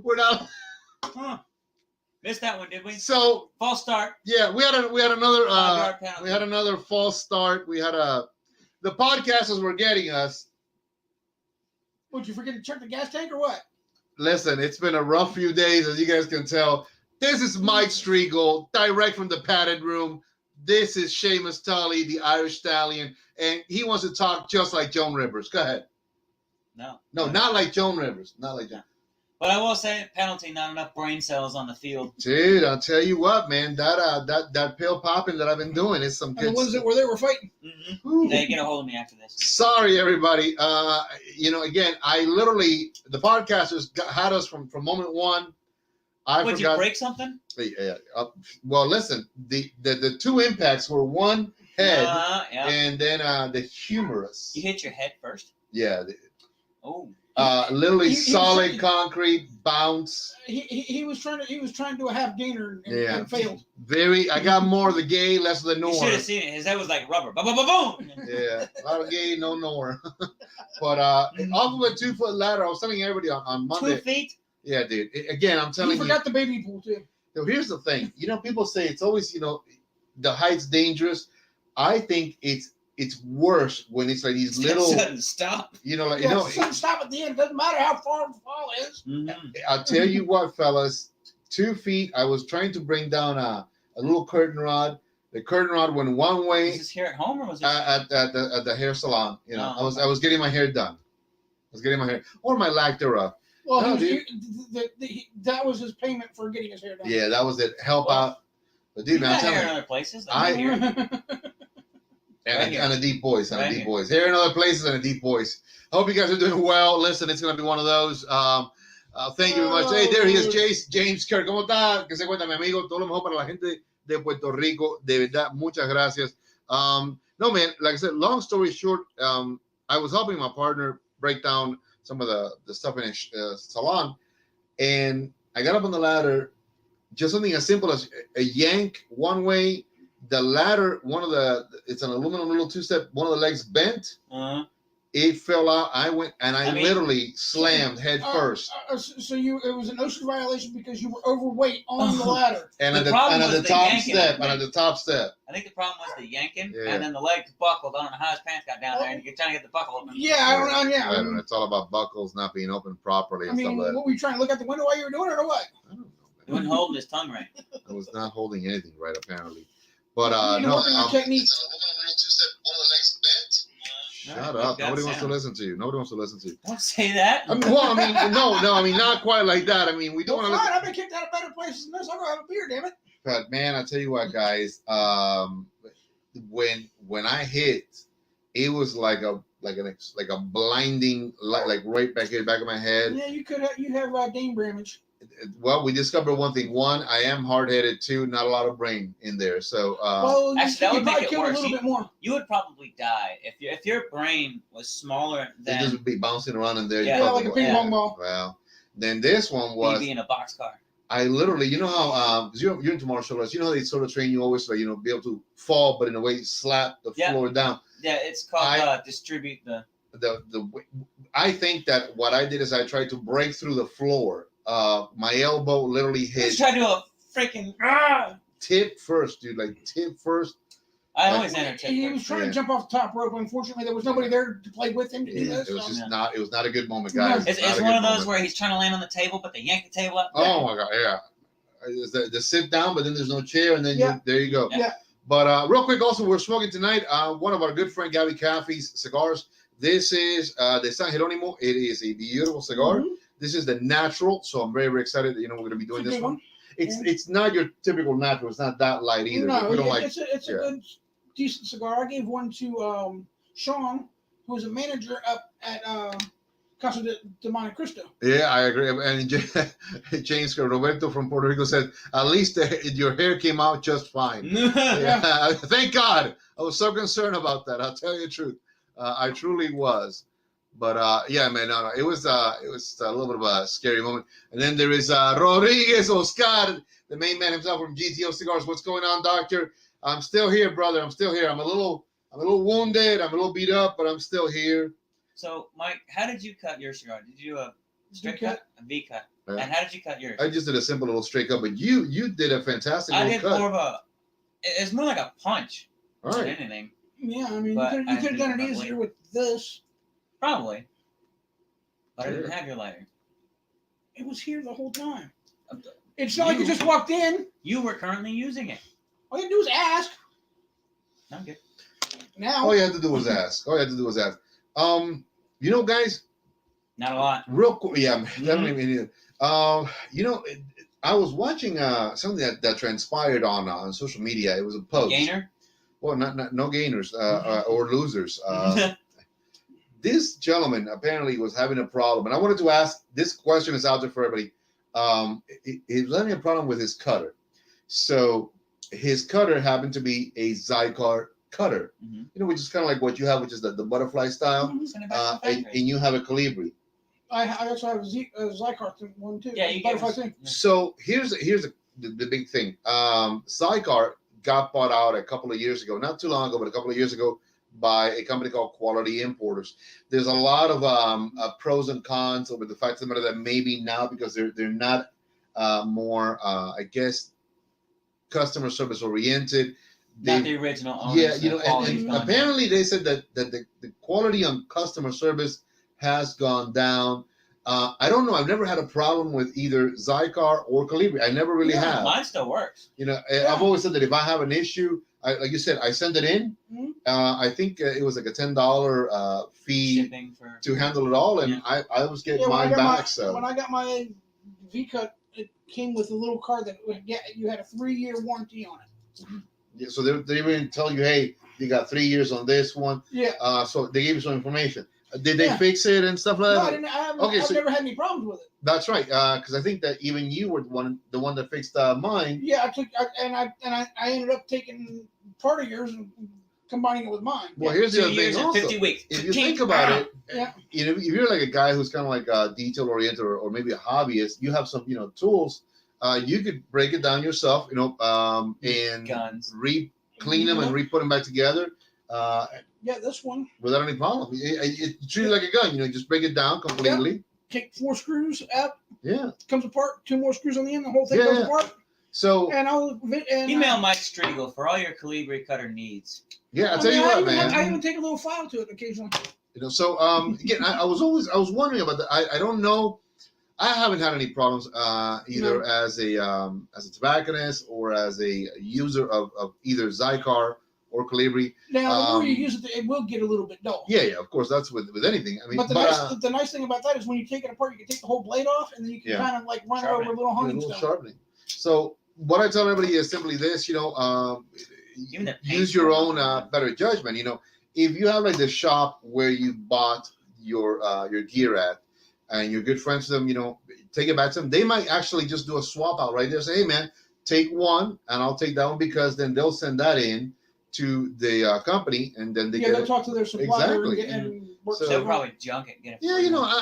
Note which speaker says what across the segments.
Speaker 1: We're not.
Speaker 2: Huh. Missed that one, did we?
Speaker 1: So
Speaker 2: false start.
Speaker 1: Yeah, we had another false start. We had the podcasters were getting us.
Speaker 3: Would you forget to check the gas tank or what?
Speaker 1: Listen, it's been a rough few days, as you guys can tell. This is Mike Striegel, direct from the padded room. This is Seamus Tolle, the Irish Stallion, and he wants to talk just like Joan Rivers. Go ahead.
Speaker 2: No,
Speaker 1: not like Joan Rivers. Not like Joan.
Speaker 2: But I will say, penalty, not enough brain cells on the field.
Speaker 1: Dude, I'll tell you what, man. That pill popping that I've been doing is some good.
Speaker 3: And the ones that were there were fighting.
Speaker 2: Mm-hmm. They get a hold of me after this.
Speaker 1: Sorry, everybody. Again, I literally the podcasters had us from moment one.
Speaker 2: Would you break something?
Speaker 1: Yeah. Well, listen. The two impacts were one head and then the humerus.
Speaker 2: You hit your head first.
Speaker 1: Yeah.
Speaker 2: Oh.
Speaker 1: Literally solid concrete bounce.
Speaker 3: He was trying to do a half gainer and failed.
Speaker 1: I got more of the gay, less of the nor.
Speaker 2: You should have seen it. His head was like rubber. Boom, boom, boom, boom.
Speaker 1: Yeah, a lot of gay, no nor. But off of a 2-foot ladder, I was telling everybody on Monday.
Speaker 2: 2 feet?
Speaker 1: Yeah, dude. Again, I'm telling you.
Speaker 3: You forgot the baby pool too.
Speaker 1: So here's the thing. People say it's always, the height's dangerous. I think it's worse when it's like these little
Speaker 2: sudden stop.
Speaker 3: Sudden stop at the end. Doesn't matter how far the fall is.
Speaker 2: Mm-hmm.
Speaker 1: I'll tell you what, fellas. 2 feet. I was trying to bring down a little curtain rod. The curtain rod went one way.
Speaker 2: Was this here at home or was it
Speaker 1: at the hair salon?
Speaker 2: Oh.
Speaker 1: I was getting my hair done. Or my lactera.
Speaker 3: Well, that was his payment for getting his hair done.
Speaker 1: Yeah, that was it. Help out. But dude, man, I'm telling
Speaker 2: hair
Speaker 1: you,
Speaker 2: in other places.
Speaker 1: And a deep voice, Here in other places and a deep voice. Hope you guys are doing well. Listen, it's going to be one of those. Thank you very much. Hey, there he is, James Kerr. ¿Cómo está? ¿Qué se cuenta, mi amigo? Todo lo mejor para la gente de Puerto Rico. De verdad, muchas gracias. No, man, like I said, long story short, I was helping my partner break down some of the stuff in his salon, and I got up on the ladder, just something as simple as a yank one way. The ladder, it's an aluminum little 2-step, one of the legs bent. It fell out. I went and I literally slammed head first.
Speaker 3: So it was an OSHA violation because you were overweight on the ladder.
Speaker 1: And at the top step.
Speaker 2: I think the problem was the yanking, and then the legs buckled. I don't know how his pants got down there, and you're trying to get the buckle open.
Speaker 3: Yeah.
Speaker 1: It's all about buckles not being open properly. And stuff like that.
Speaker 3: What were you trying to look out the window while you were doing it, or what?
Speaker 1: I don't know.
Speaker 2: He wasn't holding his tongue right.
Speaker 1: I was not holding anything right, apparently. But
Speaker 3: technique.
Speaker 1: Shut up! Nobody wants to listen to you.
Speaker 2: Don't say that.
Speaker 1: Not quite like that. We don't want to.
Speaker 3: I've been kicked out of better places than this. I'll go have a beer, damn it.
Speaker 1: But man, I tell you what, guys. When I hit, it was like a blinding light, like right back of my head.
Speaker 3: Yeah, you have game damage.
Speaker 1: Well, we discovered one thing. One, I am hard-headed. Two, not a lot of brain in there. So,
Speaker 2: actually, that would make it worse.
Speaker 3: A little bit more.
Speaker 2: You would probably die if your brain was smaller than.
Speaker 1: It just would be bouncing around in there.
Speaker 3: Yeah, like a ping pong ball.
Speaker 1: Well, then this one was.
Speaker 2: Maybe in a boxcar.
Speaker 1: I literally, how, because you're into martial arts, they sort of train you always to, be able to fall, but in a way slap the floor down.
Speaker 2: Yeah, it's called distribute the.
Speaker 1: I think that what I did is I tried to break through the floor. My elbow literally hit.
Speaker 2: Just try to do a freaking
Speaker 1: tip first, dude. Like tip first.
Speaker 2: I always enter tip.
Speaker 3: He was trying to jump off the top rope. Unfortunately, there was nobody there to play with him to do this.
Speaker 1: It was not. It was not a good moment, guys.
Speaker 2: It's one of those where he's trying to land on the table, but they yank the table up.
Speaker 1: Oh my god, yeah. The sit down, but then there's no chair, and then there you go.
Speaker 3: Yeah.
Speaker 1: But real quick, also we're smoking tonight. One of our good friend Gabby Caffey's cigars. This is the San Jeronimo. It is a beautiful cigar. Mm-hmm. This is the natural, so I'm very, very excited that we're going to be doing this one. It's not your typical natural. It's not that light either.
Speaker 3: No,
Speaker 1: we don't
Speaker 3: it's a good, decent cigar. I gave one to Sean, who was a manager up at Casa de Monte Cristo.
Speaker 1: Yeah, I agree. And James Roberto from Puerto Rico said, "At least your hair came out just fine." Yeah, thank God. I was so concerned about that. I'll tell you the truth. I truly was. But yeah, man, no, it was a little bit of a scary moment. And then there is Rodriguez Oscar, the main man himself from GTO Cigars. What's going on, Doctor? I'm still here, brother. I'm still here. I'm a little wounded. I'm a little beat up, but I'm still here.
Speaker 2: So, Mike, how did you cut your cigar? Did you do a straight cut? A V cut? And how did you cut yours?
Speaker 1: I just did a simple little straight cut, but you did a fantastic
Speaker 2: I
Speaker 1: little
Speaker 2: did
Speaker 1: cut.
Speaker 2: more of a. It's more like a punch
Speaker 1: All
Speaker 2: than
Speaker 1: right.
Speaker 2: anything.
Speaker 3: Yeah, I mean,
Speaker 2: But
Speaker 3: you could have done it easier with this.
Speaker 2: Probably. But I didn't have your lighter.
Speaker 3: It was here the whole time. It's not like you just walked in.
Speaker 2: You were currently using it.
Speaker 3: All you had to do is ask.
Speaker 2: Okay.
Speaker 3: Now.
Speaker 1: All you had to do was ask. You know, guys.
Speaker 2: Not a lot.
Speaker 1: Real quick, yeah, definitely. I was watching something that transpired on social media. It was a post.
Speaker 2: Gainer?
Speaker 1: Well, no gainers or losers. This gentleman apparently was having a problem, and I wanted to ask. This question is out there for everybody. He was having a problem with his cutter. So his cutter happened to be a Cigar cutter, which is kind of like what you have, which is the butterfly style, and you have a Colibri.
Speaker 3: I also have a Cigar one too.
Speaker 2: Yeah, you
Speaker 3: butterfly thing.
Speaker 1: So here's the big thing. Cigar got bought out a couple of years ago, not too long ago, but a couple of years ago, by a company called Quality Importers. There's a lot of pros and cons over the fact of the matter that maybe now, because they're not more, I guess, customer service oriented.
Speaker 2: Not the original owners.
Speaker 1: Yeah, and apparently they said that the quality on customer service has gone down. I don't know. I've never had a problem with either Cigar or Colibri. I never really have.
Speaker 2: Mine still works.
Speaker 1: I've always said that if I have an issue, like you said, I send it in. I think it was like a $10 fee to handle it all, and I was getting mine back.
Speaker 3: When I got my V-Cut, it came with a little card that you had a 3-year warranty on it.
Speaker 1: Yeah, so they even tell you, hey, you got 3 years on this one.
Speaker 3: Yeah.
Speaker 1: So they gave you some information. Did they fix it and stuff like that?
Speaker 3: No, I've never had any problems with it.
Speaker 1: That's right, because I think that even you were the one that fixed mine.
Speaker 3: Yeah, I ended up taking part of yours and combining it with mine.
Speaker 1: Well, here's the other thing. Also,
Speaker 2: 50 weeks.
Speaker 1: If you think about it, if you're like a guy who's kind of like detail oriented or maybe a hobbyist, you have some tools. You could break it down yourself, and clean them and re-put them back together.
Speaker 3: Yeah, this one.
Speaker 1: Without any problem. It's treated like a gun, just break it down completely.
Speaker 3: Yep. Take 4 screws out.
Speaker 1: Yeah.
Speaker 3: Comes apart. 2 more screws on the end. The whole thing comes apart.
Speaker 1: So.
Speaker 3: And
Speaker 2: email Mike Striegel for all your Colibri cutter needs.
Speaker 1: Yeah, I'll tell you what, man.
Speaker 3: I even take a little file to it occasionally.
Speaker 1: So again, I was wondering about that. I don't know. I haven't had any problems either as a tobacconist or as a user of either Cigar or Colibri.
Speaker 3: Now, the more you use it, it will get a little bit dull.
Speaker 1: Yeah, of course, that's with anything. I mean,
Speaker 3: but the nice thing about that is when you take it apart, you can take the whole blade off, and then you can kind of like run it over a little honing stone.
Speaker 1: Sharpening. So what I tell everybody is simply this: use your own better judgment. If you have like the shop where you bought your gear at, and you're good friends with them, take it back to them. They might actually just do a swap out right there. Say, hey man, take one, and I'll take that one, because then they'll send that in to the company, and then they'll
Speaker 3: talk to their supplier
Speaker 1: and
Speaker 3: work.
Speaker 2: So they'll probably junk it. Get it.
Speaker 1: Yeah,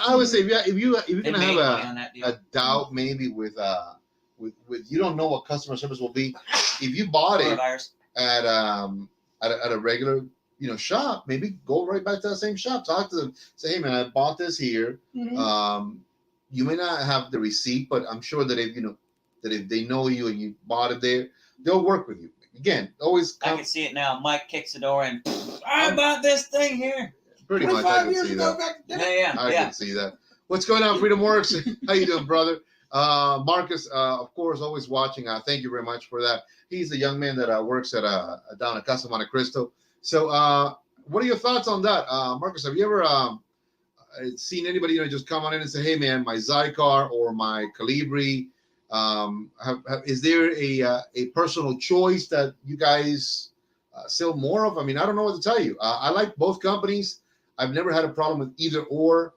Speaker 1: I would say if you're gonna have a doubt maybe with you don't know what customer service will be. If you bought it at a regular shop, maybe go right back to that same shop, talk to them, say, hey man, I bought this here. You may not have the receipt, but I'm sure that if they know you and you bought it there, they'll work with you. Again, always.
Speaker 2: I can see it now. Mike kicks the door and I bought this thing here.
Speaker 1: Pretty much, I can see that. I can see that. What's going on, Freedom Works? How you doing, brother? Marcus, of course, always watching. Thank you very much for that. He's a young man that works at down at Casa Monte Cristo. So, what are your thoughts on that, Marcus? Have you ever seen anybody just come on in and say, "Hey, man, my Cigar or my Colibri"? Is there a personal choice that you guys sell more of? I mean, I don't know what to tell you. I like both companies. I've never had a problem with either or.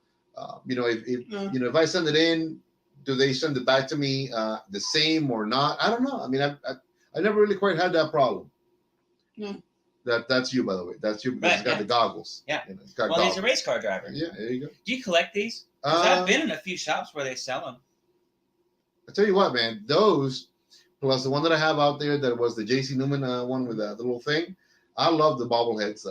Speaker 1: If I send it in, do they send it back to me the same or not? I don't know. I mean, I never really quite had that problem.
Speaker 3: No.
Speaker 1: That's you, by the way. That's you because he's got the goggles.
Speaker 2: Yeah.
Speaker 1: Goggles.
Speaker 2: He's a race car driver.
Speaker 1: Yeah, there you go.
Speaker 2: Do you collect these? Because I've been in a few shops where they sell them.
Speaker 1: I tell you what, man, those plus the one that I have out there that was the JC Newman one with the little thing. I love the bobbleheads.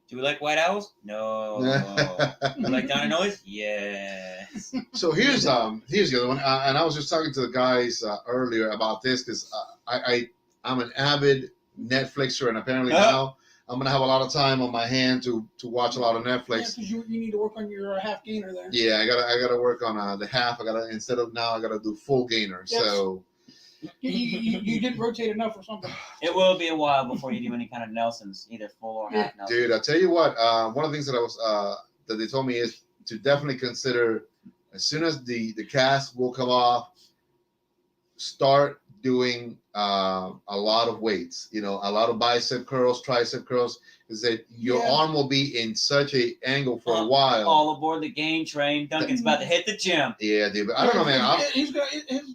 Speaker 2: Do we like white owls? No. Do we like Doña NOLI's? Yes.
Speaker 1: So here's the other one, and I was just talking to the guys earlier about this because I'm an avid Netflixer, and apparently now I'm gonna have a lot of time on my hand to watch a lot of Netflix.
Speaker 3: Yeah, because you need to work on your half gainer there.
Speaker 1: Yeah, I gotta work on the half. I gotta do full gainer. Yes. So
Speaker 3: you didn't rotate enough or something.
Speaker 2: It will be a while before you do any kind of Nelsons, either full or half Nelsons.
Speaker 1: Dude, I tell you what, one of the things that that they told me is to definitely consider as soon as the cast will come off, start doing a lot of weights. You know, a lot of bicep curls, tricep curls. Is that your arm will be in such a angle for a while.
Speaker 2: All aboard the game train. Duncan's about to hit the gym.
Speaker 1: Yeah, dude. But I don't know, man.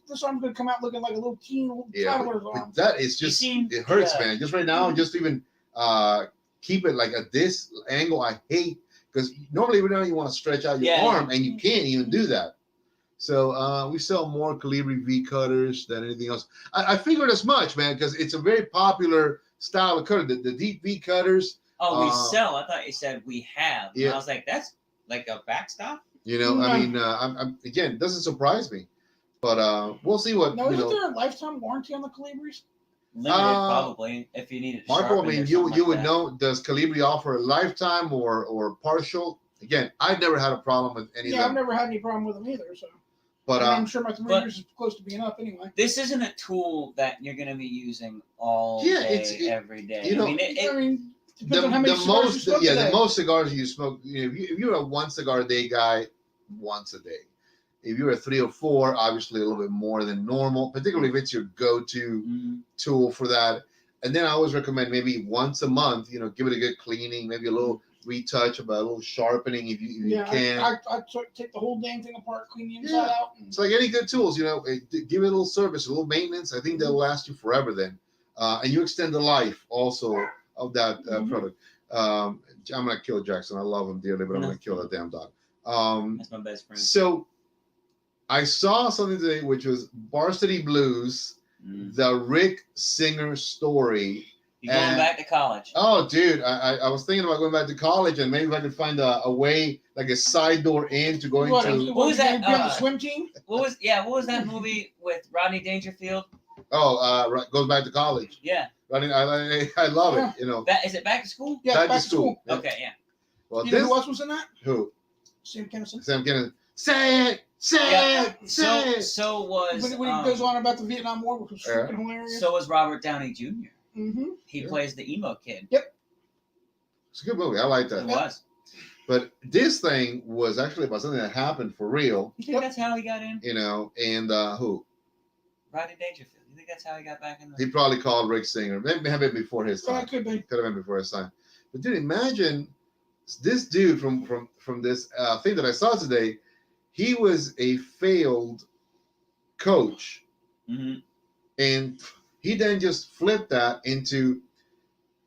Speaker 3: This arm's gonna come out looking like a little teen toddler's arm.
Speaker 1: That is just it hurts, man. Just right now, just even keep it like at this angle. I hate because normally you want to stretch out your arm and you can't even do that. So we sell more Calibri V cutters than anything else. I figured as much, man, because it's a very popular style of cutter. The deep V cutters.
Speaker 2: Oh, we sell. I thought you said we have. Yeah. And I was like, that's like a backstop.
Speaker 1: You know, I mean, I'm again, it doesn't surprise me, but we'll see what.
Speaker 3: Now, isn't there a lifetime warranty on the Calibris?
Speaker 2: Limited, probably, if you need it.
Speaker 1: Marco, I mean, you would know. Does Calibri offer a lifetime or partial? Again, I've never had a problem with any of them.
Speaker 3: Yeah, I've never had any problem with them either. So. But I'm sure my 3 years is close to being up anyway.
Speaker 2: This isn't a tool that you're going to be using all day, every day.
Speaker 1: You know,
Speaker 3: I mean, depends on how many cigars you smoke
Speaker 1: the most cigars you smoke. You know, if you're a 1 cigar a day guy, once a day. If you're a 3 or 4, obviously a little bit more than normal, particularly if it's your go-to tool for that. And then I always recommend maybe once a month. You know, give it a good cleaning, maybe a little retouch, about a little sharpening if you can.
Speaker 3: I take the whole damn thing apart, clean the inside out.
Speaker 1: It's like any good tools, you know, give it a little service, a little maintenance. I think they'll last you forever then. And you extend the life also of that product. I'm going to kill Jackson. I love him dearly, but I'm going to kill that damn dog.
Speaker 2: That's my best friend.
Speaker 1: So I saw something today, which was Varsity Blues, the Rick Singer story.
Speaker 2: You're going back to college.
Speaker 1: Oh, dude, I was thinking about going back to college, and maybe if I could find a way, like a side door in to go into.
Speaker 2: What was that?
Speaker 3: Be on the swim team?
Speaker 2: What was that movie with Rodney Dangerfield?
Speaker 1: Oh, goes back to college.
Speaker 2: Yeah.
Speaker 1: Rodney, I love it. You know.
Speaker 2: Is it Back to School?
Speaker 3: Yeah, back to school.
Speaker 1: Yeah.
Speaker 2: Okay, yeah.
Speaker 1: Well,
Speaker 3: you know who else was in that?
Speaker 1: Who?
Speaker 3: Sam Kinison.
Speaker 1: Sam Kinison. Say it.
Speaker 2: So was
Speaker 3: when he goes on about the Vietnam War, which was freaking hilarious.
Speaker 2: So was Robert Downey Jr.
Speaker 3: Mm-hmm.
Speaker 2: He plays the emo kid.
Speaker 3: Yep.
Speaker 1: It's a good movie. I like that.
Speaker 2: It was.
Speaker 1: But this thing was actually about something that happened for real.
Speaker 2: You think that's how he got in?
Speaker 1: You know, and who?
Speaker 2: Rodney Dangerfield. You think that's how he got back in?
Speaker 1: He probably called Rick Singer. Maybe have been before his time.
Speaker 3: Could be.
Speaker 1: Could have been before his time. But dude, imagine this dude from this thing that I saw today. He was a failed coach, and he then just flipped that into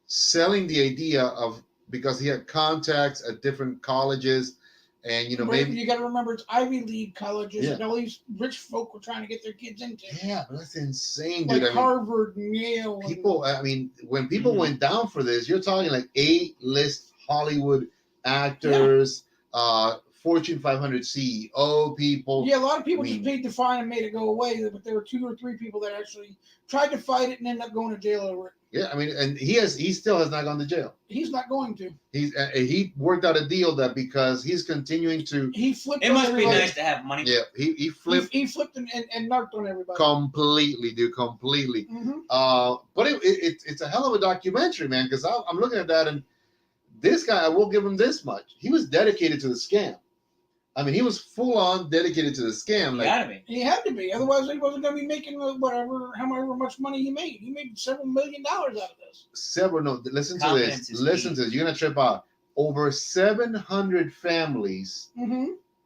Speaker 1: selling the idea of, because he had contacts at different colleges, and you know, maybe
Speaker 3: you got to remember it's Ivy League colleges that all these rich folk were trying to get their kids into.
Speaker 1: Yeah, but that's insane, dude.
Speaker 3: Like Harvard, Yale.
Speaker 1: People, I mean, when people went down for this, you're talking like A-list Hollywood actors, Fortune 500 CEO people.
Speaker 3: Yeah, a lot of people just paid the fine and made it go away, but there were 2 or 3 people that actually tried to fight it and ended up going to jail over it.
Speaker 1: Yeah, I mean, and he still has not gone to jail.
Speaker 3: He's not going to.
Speaker 1: He worked out a deal that because he's continuing to.
Speaker 3: He flipped.
Speaker 2: It must be nice to have money.
Speaker 1: Yeah, he flipped.
Speaker 3: He flipped and narked on everybody.
Speaker 1: Completely, dude, completely. But it's a hell of a documentary, man. Because I'm looking at that, and this guy, I will give him this much: he was dedicated to the scam. I mean, he was full on dedicated to the scam.
Speaker 2: He had to be.
Speaker 3: He had to be. Otherwise, he wasn't going to be making however much money he made. He made several $1 million out of this.
Speaker 1: Listen to this. Listen to this. You're going to trip out. Over 700 families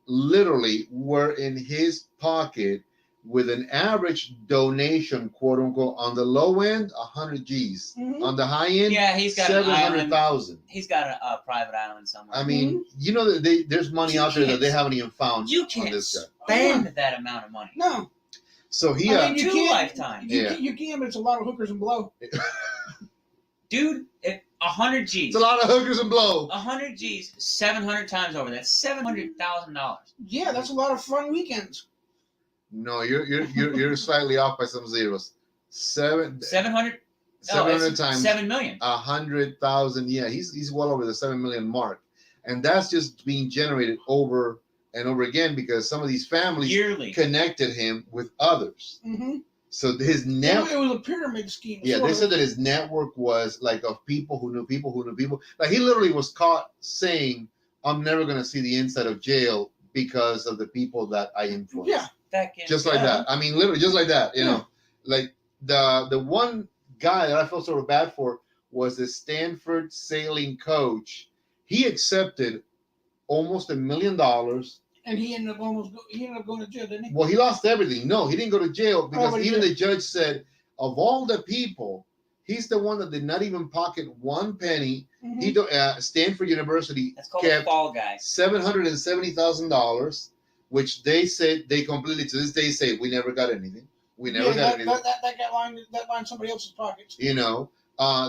Speaker 1: literally were in his pocket with an average donation, quote unquote, on the low end, 100 G's. On the high end,
Speaker 2: he's got
Speaker 1: 700,000.
Speaker 2: He's got a private island somewhere.
Speaker 1: I mean, you know that there's money out there that they haven't even found.
Speaker 2: You can't spend that amount of money.
Speaker 3: No.
Speaker 1: So he
Speaker 2: two lifetimes.
Speaker 3: You can, but it's a lot of hookers and blow.
Speaker 2: Dude, 100 G's.
Speaker 1: It's a lot of hookers and blow.
Speaker 2: 100 G's, 700 times over. That's $700,000.
Speaker 3: Yeah, that's a lot of fun weekends.
Speaker 1: No, you're slightly off by some zeros. 700 times
Speaker 2: 7 million.
Speaker 1: 100,000. Yeah, he's well over the 7 million mark, and that's just being generated over and over again because some of these families
Speaker 2: yearly
Speaker 1: connected him with others.
Speaker 3: Mm-hmm.
Speaker 1: So his network.
Speaker 3: It was a pyramid scheme.
Speaker 1: Yeah, they said that his network was like of people who knew people who knew people. Like he literally was caught saying, "I'm never going to see the inside of jail because of the people that I influence."
Speaker 3: Yeah,
Speaker 1: just like that. I mean, literally, just like that. You know, like the one guy that I felt sort of bad for was the Stanford sailing coach. He accepted almost $1 million.
Speaker 3: And he ended up going to jail, didn't he?
Speaker 1: Well, he lost everything. No, he didn't go to jail because even the judge said, of all the people, he's the one that did not even pocket one penny. Mm-hmm. He Stanford University kept
Speaker 2: fall guy.
Speaker 1: $770,000, which they said they completely to this day say we never got anything. We never got anything.
Speaker 3: That lined somebody else's pockets.
Speaker 1: You know,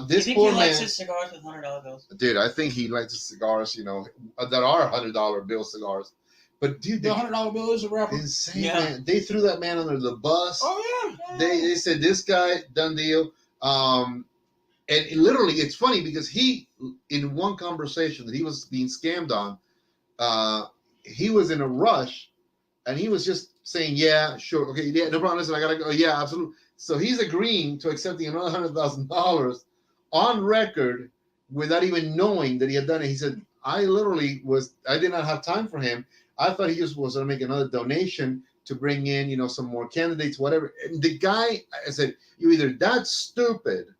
Speaker 2: this poor man. He likes his cigars with $100 bills.
Speaker 1: Dude, I think he likes his cigars. You know, that are $100 bill cigars. But dude,
Speaker 3: the $100 bill is a rapper.
Speaker 1: Insane, man. They threw that man under the bus.
Speaker 3: Oh yeah.
Speaker 1: They said this guy done deal. And literally, it's funny because he, in one conversation that he was being scammed on, he was in a rush, and he was just saying, "Yeah, sure, okay, yeah, no problem. Listen, I gotta go. Yeah, absolutely." So he's agreeing to accepting another $100,000 on record without even knowing that he had done it. He said, "I did not have time for him. I thought he just was going to make another donation to bring in, some more candidates, whatever." And the guy, I said, "You either that stupid,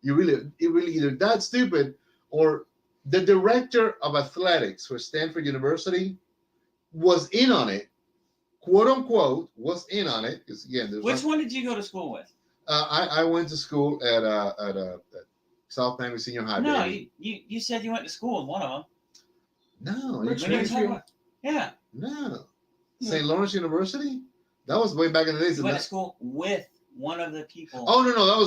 Speaker 1: you really either that stupid, or the director of athletics for Stanford University was in on it, quote unquote, was in on it." Because again,
Speaker 2: which one did you go to school with?
Speaker 1: I went to school at South Miami Senior High.
Speaker 2: No, you said you went to school with one of them.
Speaker 1: No,
Speaker 2: yeah.
Speaker 1: No. St. Lawrence University? That was way back in the days.
Speaker 2: You went to school with one of the people.
Speaker 1: Oh no, that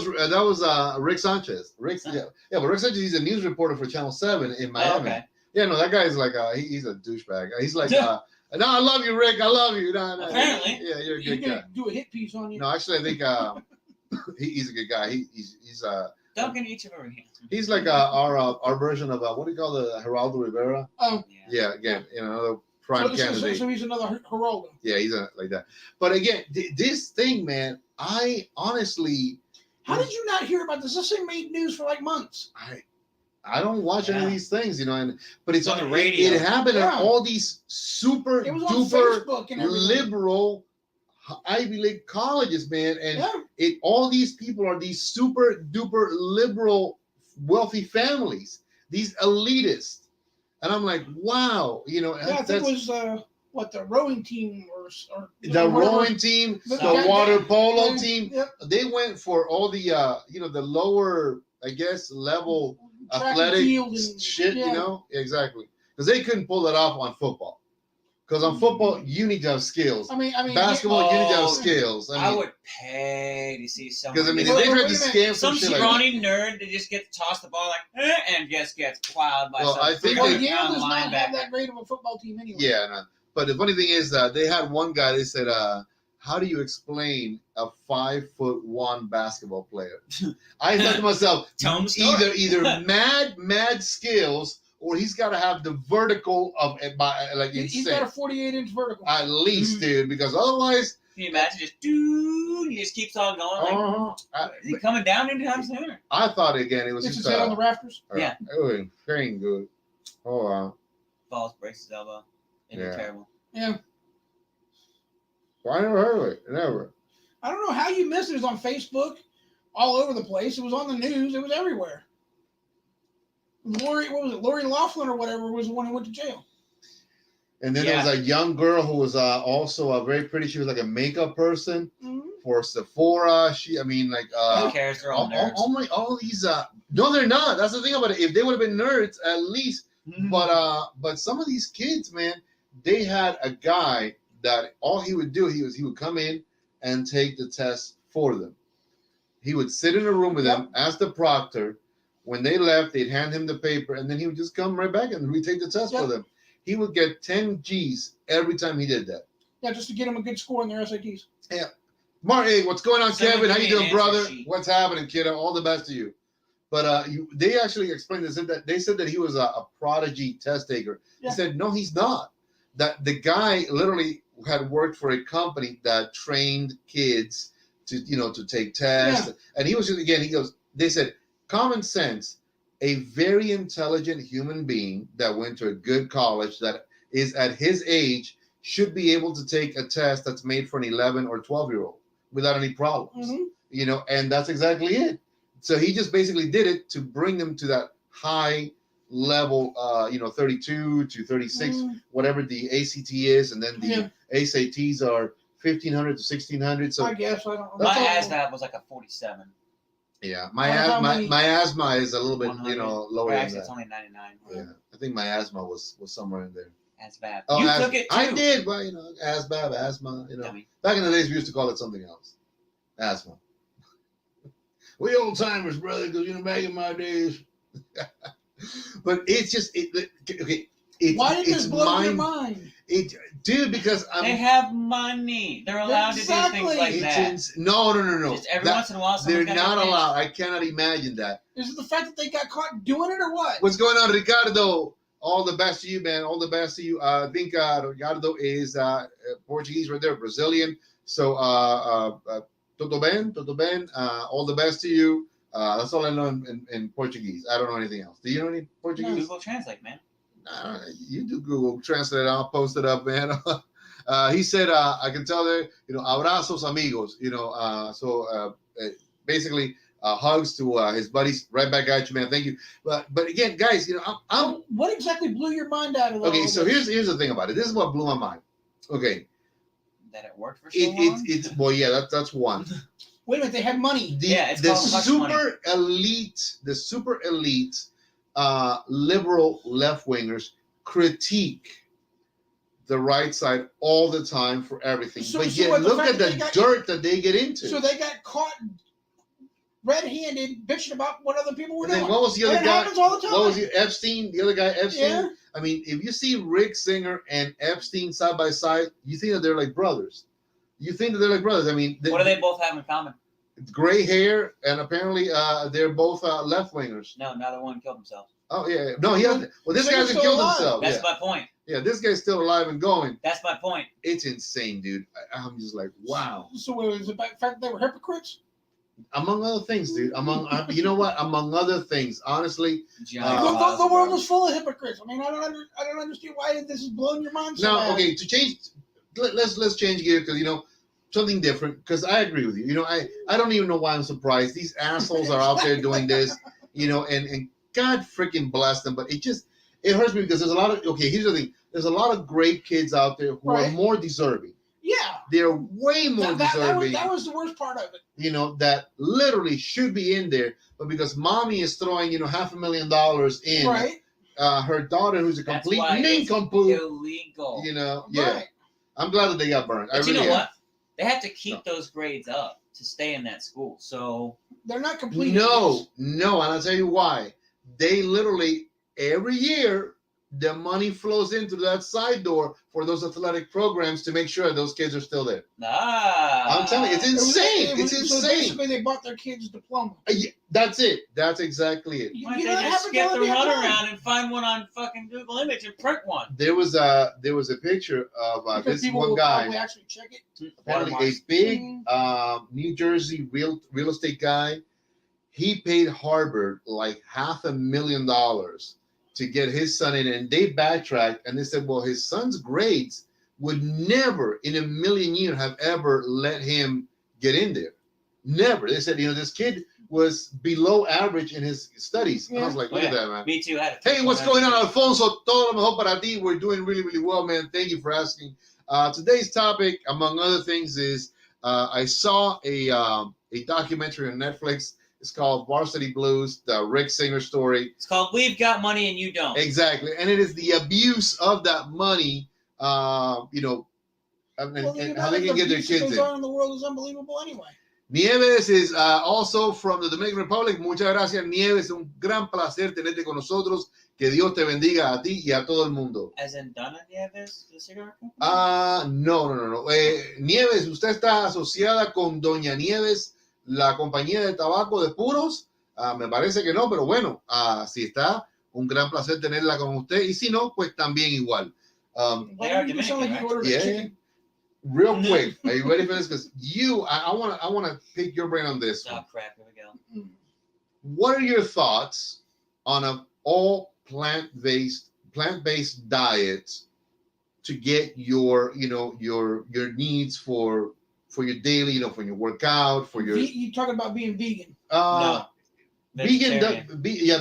Speaker 1: was Rick Sanchez. But Rick Sanchez, he's a news reporter for Channel 7 in Miami.
Speaker 2: Oh, okay.
Speaker 1: Yeah, no, that guy's like he's a douchebag. He's like no, I love you, Rick. I love you. No,
Speaker 2: apparently.
Speaker 1: Yeah, you're a good guy.
Speaker 3: Do a hit piece on you.
Speaker 1: No, actually, I think he's a good guy. He's
Speaker 2: Dunkan Echevarria.
Speaker 1: He's like our version of what do you call the Geraldo Rivera?
Speaker 3: Oh,
Speaker 1: yeah. Again, another prime candidate.
Speaker 3: So he's another Geraldo.
Speaker 1: Yeah, he's like that. But again, this thing, man, I honestly.
Speaker 3: How did you not hear about this? This thing made news for like months.
Speaker 1: I don't watch any of these things, but it's
Speaker 2: on the radio.
Speaker 1: It happened at all these super duper liberal Ivy League colleges, man, and all these people are these super duper liberal wealthy families, these elitists, and I'm like, wow,
Speaker 3: I think it was the rowing team or
Speaker 1: the rowing team, the water polo team. Yep. They went for all the the lower, I guess, level athletic shit, exactly, because they couldn't pull it off on football. Because on football, you need to have skills. I mean, basketball, you need to have skills.
Speaker 2: I would pay to see someone.
Speaker 1: Because if they tried to scam
Speaker 2: some
Speaker 1: shit
Speaker 2: scrawny nerd that just gets tossed the ball and just gets plowed by some.
Speaker 3: I think Yale does not have that great of a football team anyway.
Speaker 1: Yeah, no. But the funny thing is that they had one guy. They said, "How do you explain a 5'1" basketball player?" I thought to myself, either mad skills. Or he's got to have the vertical of
Speaker 3: he's got a 48-inch vertical
Speaker 1: at least, dude. Because otherwise,
Speaker 2: can you imagine he just keeps on going? Is he coming down anytime soon?
Speaker 1: I thought again it was
Speaker 3: just his head on the rafters.
Speaker 2: Yeah,
Speaker 1: it was very good. Oh wow!
Speaker 2: Falls, breaks his elbow. It'd be terrible.
Speaker 3: Yeah.
Speaker 1: Well, I never heard of it. Never.
Speaker 3: I don't know how you missed it. It was on Facebook, all over the place. It was on the news. It was everywhere. Lori Loughlin or whatever was the one who went to jail.
Speaker 1: And then there was a young girl who was also very pretty. She was like a makeup person for Sephora.
Speaker 2: Who cares? They're all nerds.
Speaker 1: All these no, they're not. That's the thing about it. If they would have been nerds, at least. Mm-hmm. But some of these kids, man, they had a guy that all he would do, he would come in and take the test for them. He would sit in a room with them, ask the proctor, When they left, they'd hand him the paper, and then he would just come right back and retake the test for them. He would get 10 G's every time he did that.
Speaker 3: Yeah, just to get him a good score in their SATs.
Speaker 1: Yeah. Mark, hey, what's going on, Kevin? How you doing, brother?
Speaker 2: Sheet.
Speaker 1: What's happening, kiddo? All the best to you. But they actually explained this. They said that he was a prodigy test taker.
Speaker 3: Yeah.
Speaker 1: He said, no, he's not. That the guy literally had worked for a company that trained kids to take tests. Yeah. And he was just, again, he goes, they said, common sense, a very intelligent human being that went to a good college that is at his age should be able to take a test that's made for an 11 or 12-year-old without any problems. Mm-hmm. And that's exactly it. So he just basically did it to bring them to that high level, 32 to 36, whatever the ACT is, and then the SATs are 1,500 to 1,600. So
Speaker 3: I guess I don't know.
Speaker 2: My ASVAB was like a 47.
Speaker 1: Yeah, my asthma is a little bit, lower than that.
Speaker 2: It's only 99.
Speaker 1: Yeah, I think my asthma was somewhere in there.
Speaker 2: ASVAB.
Speaker 1: Oh,
Speaker 2: you took it too.
Speaker 1: I did, but ASVAB, asthma. Back in the days we used to call it something else. Asthma. We old timers, brother, because back in my days. But it's just okay.
Speaker 3: Why did this blow your mind?
Speaker 1: Dude, because
Speaker 2: they have money. They're allowed to do things like that.
Speaker 1: No.
Speaker 2: Just every once in a while,
Speaker 1: they're not allowed. I cannot imagine that.
Speaker 3: Is it the fact that they got caught doing it, or what?
Speaker 1: What's going on, Ricardo? All the best to you, man. All the best to you. I think Ricardo is Portuguese right there, Brazilian. So, tudo bem. All the best to you. That's all I know in Portuguese. I don't know anything else. Do you know any Portuguese?
Speaker 2: No, Google Translate, man.
Speaker 1: You do Google Translate. I'll post it up, man. He said, I can tell there, abrazos amigos, basically hugs to his buddies. Right back at you, man. Thank you. But again, guys, I'm
Speaker 3: what exactly blew your mind out of that?
Speaker 1: Okay, so here's the thing about it. This is what blew my mind. Okay.
Speaker 2: That it worked for so long?
Speaker 1: Well, yeah, that's one.
Speaker 3: Wait a minute, they had money.
Speaker 1: The super elite liberal left-wingers critique the right side all the time for everything. But yet look at the dirt that they get into.
Speaker 3: So they got caught red-handed bitching about what other people were doing.
Speaker 1: Then what was the other guy?
Speaker 3: Happens all the time.
Speaker 1: What was Epstein? The other guy, Epstein?
Speaker 3: Yeah.
Speaker 1: I mean, if you see Rick Singer and Epstein side by side, you think that they're like brothers. I mean,
Speaker 2: what do they both have in common?
Speaker 1: Gray hair, and apparently they're both left-wingers.
Speaker 2: No, neither one killed themselves.
Speaker 1: Oh, yeah. No, he hasn't. Well, this guy hasn't killed himself.
Speaker 2: That's my point.
Speaker 1: Yeah, this guy's still alive and going.
Speaker 2: That's my point.
Speaker 1: It's insane, dude. I'm just like, wow.
Speaker 3: So it was the fact that they were hypocrites?
Speaker 1: Among other things, dude. You know what? Among other things, honestly.
Speaker 3: The world is full of hypocrites. I mean, I don't understand why this is blowing your mind so bad.
Speaker 1: Okay, to change, let's change gear because, something different, because I agree with you. I don't even know why I'm surprised. These assholes are out there doing this, and God freaking bless them. But it hurts me because there's a lot of, here's the thing. There's a lot of great kids out there who are more deserving. Yeah. They're way more deserving.
Speaker 3: That was the worst part of it.
Speaker 1: That literally should be in there. But because mommy is throwing, $500,000 in,
Speaker 3: right.
Speaker 1: Her daughter, who's a complete nincompoop.
Speaker 2: Illegal.
Speaker 1: Yeah.
Speaker 3: Right.
Speaker 1: I'm glad that they got burned.
Speaker 2: But you know what? They have to keep those grades up to stay in that school. So
Speaker 3: they're not complete.
Speaker 1: No, and I'll tell you why. They literally every year the money flows into that side door for those athletic programs to make sure those kids are still there. I'm telling you, it's insane. It's insane.
Speaker 3: So basically, they bought their kids' diploma.
Speaker 1: That's it. That's exactly it.
Speaker 2: Why don't they just skip the runaround and find one on fucking Google Image and print one?
Speaker 1: There was a picture of this one guy.
Speaker 3: Will actually check it.
Speaker 1: Apparently, a big New Jersey real estate guy. He paid Harvard like $500,000 to get his son in, and they backtracked and they said, well, his son's grades would never in a million years have ever let him get in there. Never. They said, this kid was below average in his studies. Yeah. I was like, look at that, man.
Speaker 2: Me too.
Speaker 1: Hey, what's going on, Alfonso? Todo lo mejor para ti. We're doing really, really well, man. Thank you for asking. Today's topic, among other things, is I saw a documentary on Netflix. It's called Varsity Blues, the Rick Singer story.
Speaker 2: It's called We've Got Money and You Don't.
Speaker 1: Exactly. And it is the abuse of that money, and how they can get their kids in.
Speaker 3: The world is unbelievable anyway.
Speaker 1: Nieves is also from the Dominican Republic. Muchas gracias, Nieves. Un gran placer tenerte con nosotros. Que Dios te bendiga a ti y a todo el mundo.
Speaker 2: As in Donna Nieves, the cigar company?
Speaker 1: No. Nieves, usted está asociada con Doña Nieves, la compañía de tabaco de puros. Me parece que no, pero bueno, si está, un gran placer tenerla con usted. Y si no, pues también igual. Real quick, are you ready for this? Because I want to pick your brain on this.
Speaker 2: Oh crap! Here we go.
Speaker 1: What are your thoughts on a all plant-based diet to get your needs for your daily, for your workout, for your?
Speaker 3: You talking about being vegan?
Speaker 2: No.
Speaker 1: Vegetarian.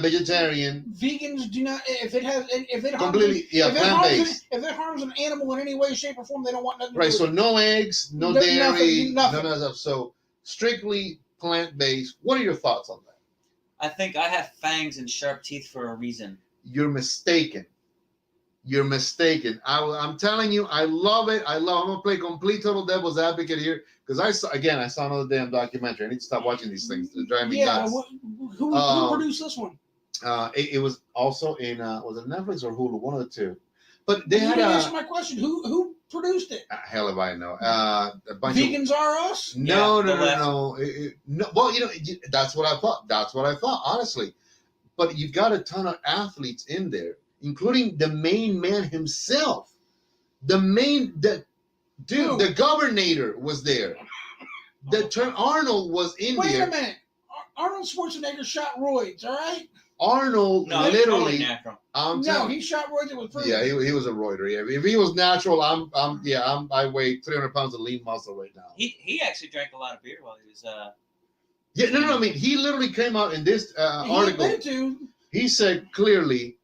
Speaker 1: Vegetarian.
Speaker 3: Vegans do not. If it
Speaker 1: completely plant-based.
Speaker 3: If it harms an animal in any way, shape, or form, they don't want nothing.
Speaker 1: Right. So no eggs, no dairy,
Speaker 3: nothing.
Speaker 1: none of that stuff. So strictly plant-based. What are your thoughts on that?
Speaker 2: I think I have fangs and sharp teeth for a reason.
Speaker 1: You're mistaken. I'm telling you, I love it. I'm gonna play complete total devil's advocate here because I saw another damn documentary. I need to stop watching these things. They're driving me nuts.
Speaker 3: Who produced this one?
Speaker 1: It was also in was it Netflix or Hulu? One of the two. But they had
Speaker 3: answer my question. Who produced it?
Speaker 1: Hell if I know. A bunch
Speaker 3: Vegans Are Us?
Speaker 1: No. No. Well, that's what I thought. Honestly, but you've got a ton of athletes in there, including the main man himself. The governor was there. The term Arnold was in there.
Speaker 3: Wait a minute. Arnold Schwarzenegger shot roids, all right?
Speaker 1: Arnold literally.
Speaker 3: He shot roids. It was proven.
Speaker 1: Yeah, he was a roider. Yeah, if he was natural, I weigh 300 pounds of lean muscle right now.
Speaker 2: He actually drank a lot of beer while he was.
Speaker 1: Yeah, no. I mean, he literally came out in this article. He said clearly,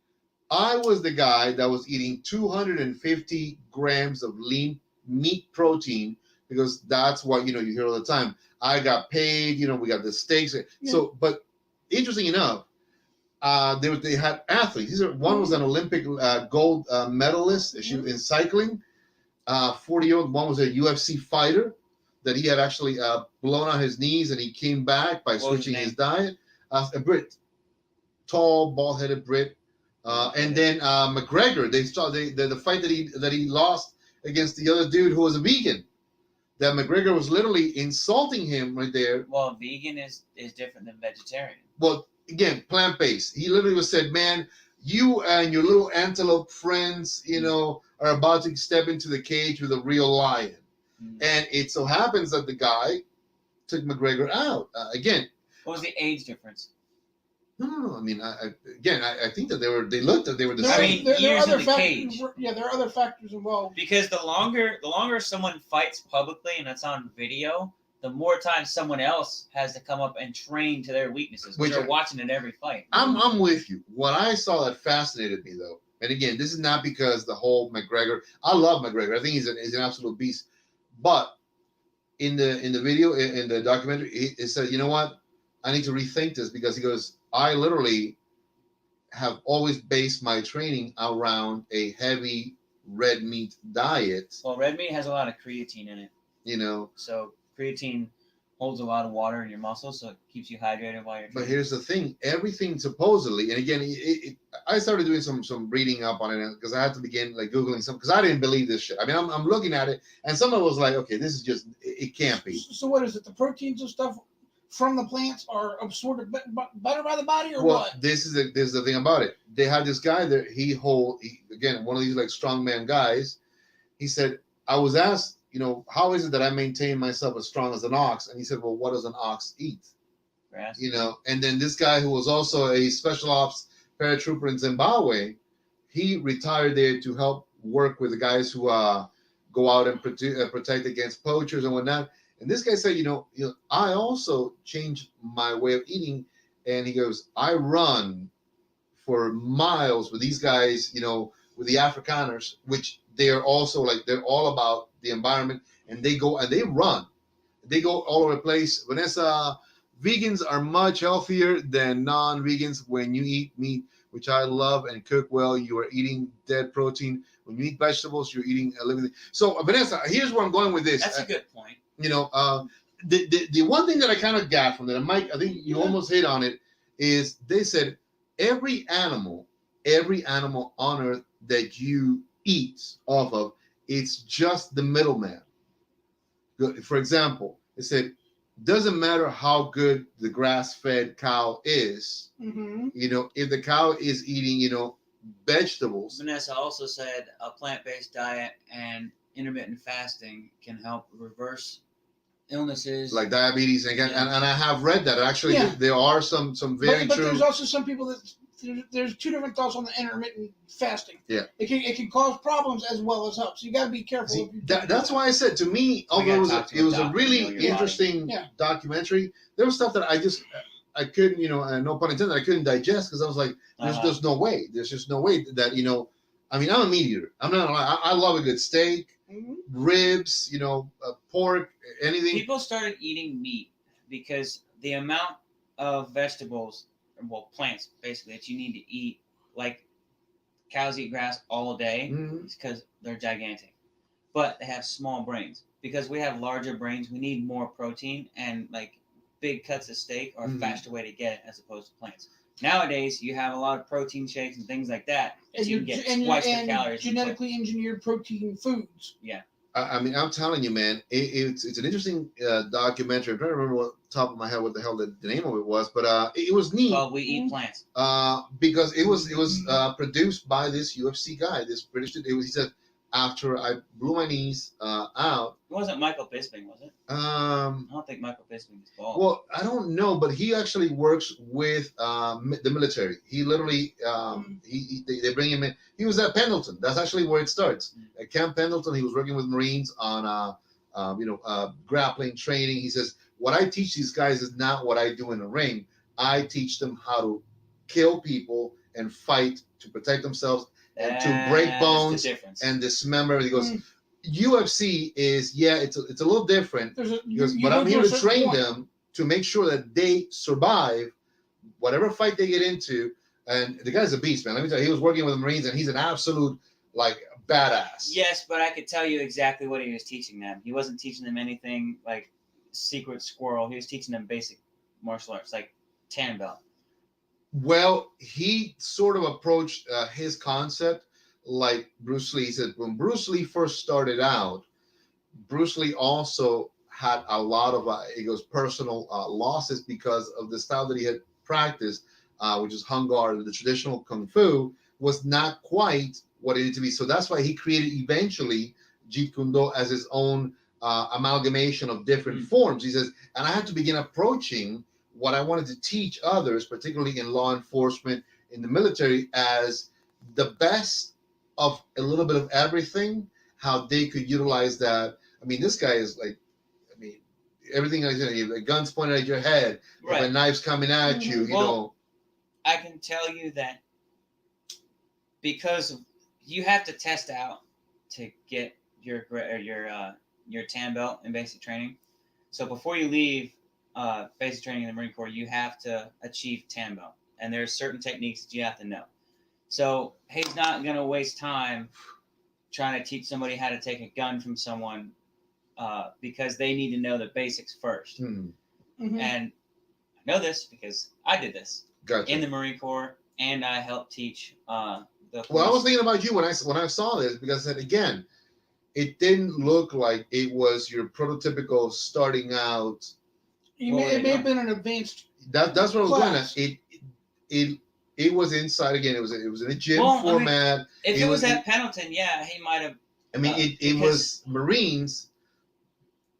Speaker 1: I was the guy that was eating 250 grams of lean meat protein because that's what you hear all the time. I got paid. We got the steaks. Yeah. So, but interesting enough, they had athletes. One was an Olympic gold medalist in cycling. 40-year-old. One was a UFC fighter that he had actually blown out his knees and he came back by switching his diet. A Brit, tall, bald-headed Brit. And then McGregor. They saw the fight that he lost against the other dude who was a vegan. That McGregor was literally insulting him right there.
Speaker 2: Well, vegan is different than vegetarian.
Speaker 1: Well, again, plant-based. He literally said, man, you and your little antelope friends, are about to step into the cage with a real lion. Mm-hmm. And it so happens that the guy took McGregor out. Again.
Speaker 2: What was the age difference?
Speaker 1: No. I mean, I think that they were the same.
Speaker 3: There are other factors. Yeah, there are other factors involved.
Speaker 2: Because the longer someone fights publicly and it's on video, the more time someone else has to come up and train to their weaknesses. Which are watching at every fight.
Speaker 1: I'm with you. What I saw that fascinated me though, and again, this is not because the whole McGregor. I love McGregor. I think he's an absolute beast. But in the video, in the documentary, it said, you know what? I need to rethink this because he goes, I literally have always based my training around a heavy red meat diet.
Speaker 2: Well, red meat has a lot of creatine in it. So creatine holds a lot of water in your muscles, so it keeps you hydrated while you're training.
Speaker 1: But here's the thing. Everything supposedly, and again, I started doing some reading up on it because I had to begin Googling some because I didn't believe this shit. I mean, I'm looking at it, and someone was like, okay, this is just, it can't be.
Speaker 3: So what is it? The proteins and stuff from the plants are absorbed better by the body, or what?
Speaker 1: This is the thing about it. They had this guy there. Again, one of these strongman guys. He said, I was asked, how is it that I maintain myself as strong as an ox? And he said, well, what does an ox eat?
Speaker 2: Grass.
Speaker 1: And then this guy who was also a special ops paratrooper in Zimbabwe, he retired there to help work with the guys who go out and protect against poachers and whatnot. And this guy said, I also changed my way of eating. And he goes, I run for miles with these guys, with the Afrikaners, which they are also they're all about the environment. And they go and they run. They go all over the place. Vanessa, vegans are much healthier than non-vegans. When you eat meat, which I love and cook well, you are eating dead protein. When you eat vegetables, you're eating a living thing. So, Vanessa, here's where I'm going with this.
Speaker 2: That's a good point.
Speaker 1: the one thing that I kind of got from that, Mike, I think you almost hit on it, is they said every animal on earth that you eat off of, it's just the middleman. For example, it said, doesn't matter how good the grass-fed cow is, if the cow is eating, vegetables.
Speaker 2: Vanessa also said a plant-based diet and intermittent fasting can help reverse illnesses
Speaker 1: like diabetes, and I have read that actually there are some very
Speaker 3: but
Speaker 1: true.
Speaker 3: There's also some people that there's two different thoughts on the intermittent fasting.
Speaker 1: Yeah,
Speaker 3: it can cause problems as well as help. So you got to be careful.
Speaker 1: See, that's why I said, to me, although it was a really interesting documentary, there was stuff that I couldn't, no pun intended, I couldn't digest because I was like, there's no way. There's just no way that, I mean, I'm a meat eater. I'm not. I love a good steak, ribs, pork, anything.
Speaker 2: People started eating meat because the amount of vegetables, well, plants basically, that you need to eat, like cows eat grass all day, because they're gigantic, but they have small brains. Because we have larger brains, we need more protein, and like big cuts of steak are a faster way to get it as opposed to plants. Nowadays, you have a lot of protein shakes and things like that.
Speaker 3: And
Speaker 2: you can get twice the calories.
Speaker 3: Genetically engineered protein foods.
Speaker 2: Yeah.
Speaker 1: I mean, I'm telling you, man, it's an interesting documentary. I'm trying to remember what top of my head what the hell the name of it was, but it was neat.
Speaker 2: Well, we eat plants.
Speaker 1: Because it was produced by this UFC guy, this British dude. He said, after I blew my knees out.
Speaker 2: It wasn't Michael Bisping, was it? I don't think Michael Bisping is bald.
Speaker 1: Well, I don't know, but he actually works with the military. He literally, they bring him in. He was at Pendleton. That's actually where it starts. At Camp Pendleton, he was working with Marines on, grappling training. He says, what I teach these guys is not what I do in the ring. I teach them how to kill people and fight to protect themselves and to break bones and dismember. He goes, UFC is, it's a little different. But I'm here to train them to make sure that they survive whatever fight they get into. And the guy's a beast, man. Let me tell you, he was working with the Marines, and he's an absolute badass.
Speaker 2: Yes, but I could tell you exactly what he was teaching them. He wasn't teaching them anything like secret squirrel. He was teaching them basic martial arts, like tan belt.
Speaker 1: Well, he sort of approached his concept like Bruce Lee. He said when Bruce Lee first started out, Bruce Lee also had a lot of personal losses because of the style that he had practiced, which is Hung Gar. The traditional Kung Fu was not quite what it needed to be. So that's why he created eventually Jeet Kune Do as his own amalgamation of different forms. He says, and I had to begin approaching what I wanted to teach others, particularly in law enforcement, in the military, as the best of a little bit of everything, how they could utilize that. I mean, this guy is everything, the guns pointed at your head, the knives coming at you, you know.
Speaker 2: I can tell you that because you have to test out to get your tan belt in basic training. So before you leave basic training in the Marine Corps, you have to achieve tan belt, and there's certain techniques that you have to know. So he's not going to waste time trying to teach somebody how to take a gun from someone because they need to know the basics first. And I know this because I did this in the Marine Corps, and I helped teach the police.
Speaker 1: Well, I was thinking about you when I saw this, because I said, again, it didn't look like it was your prototypical starting out.
Speaker 3: It may have been an advanced.
Speaker 1: That's what I was going at. It was inside again. It was in a gym format.
Speaker 2: I mean, if it was at Pendleton, yeah, he might have.
Speaker 1: I mean, it was Marines,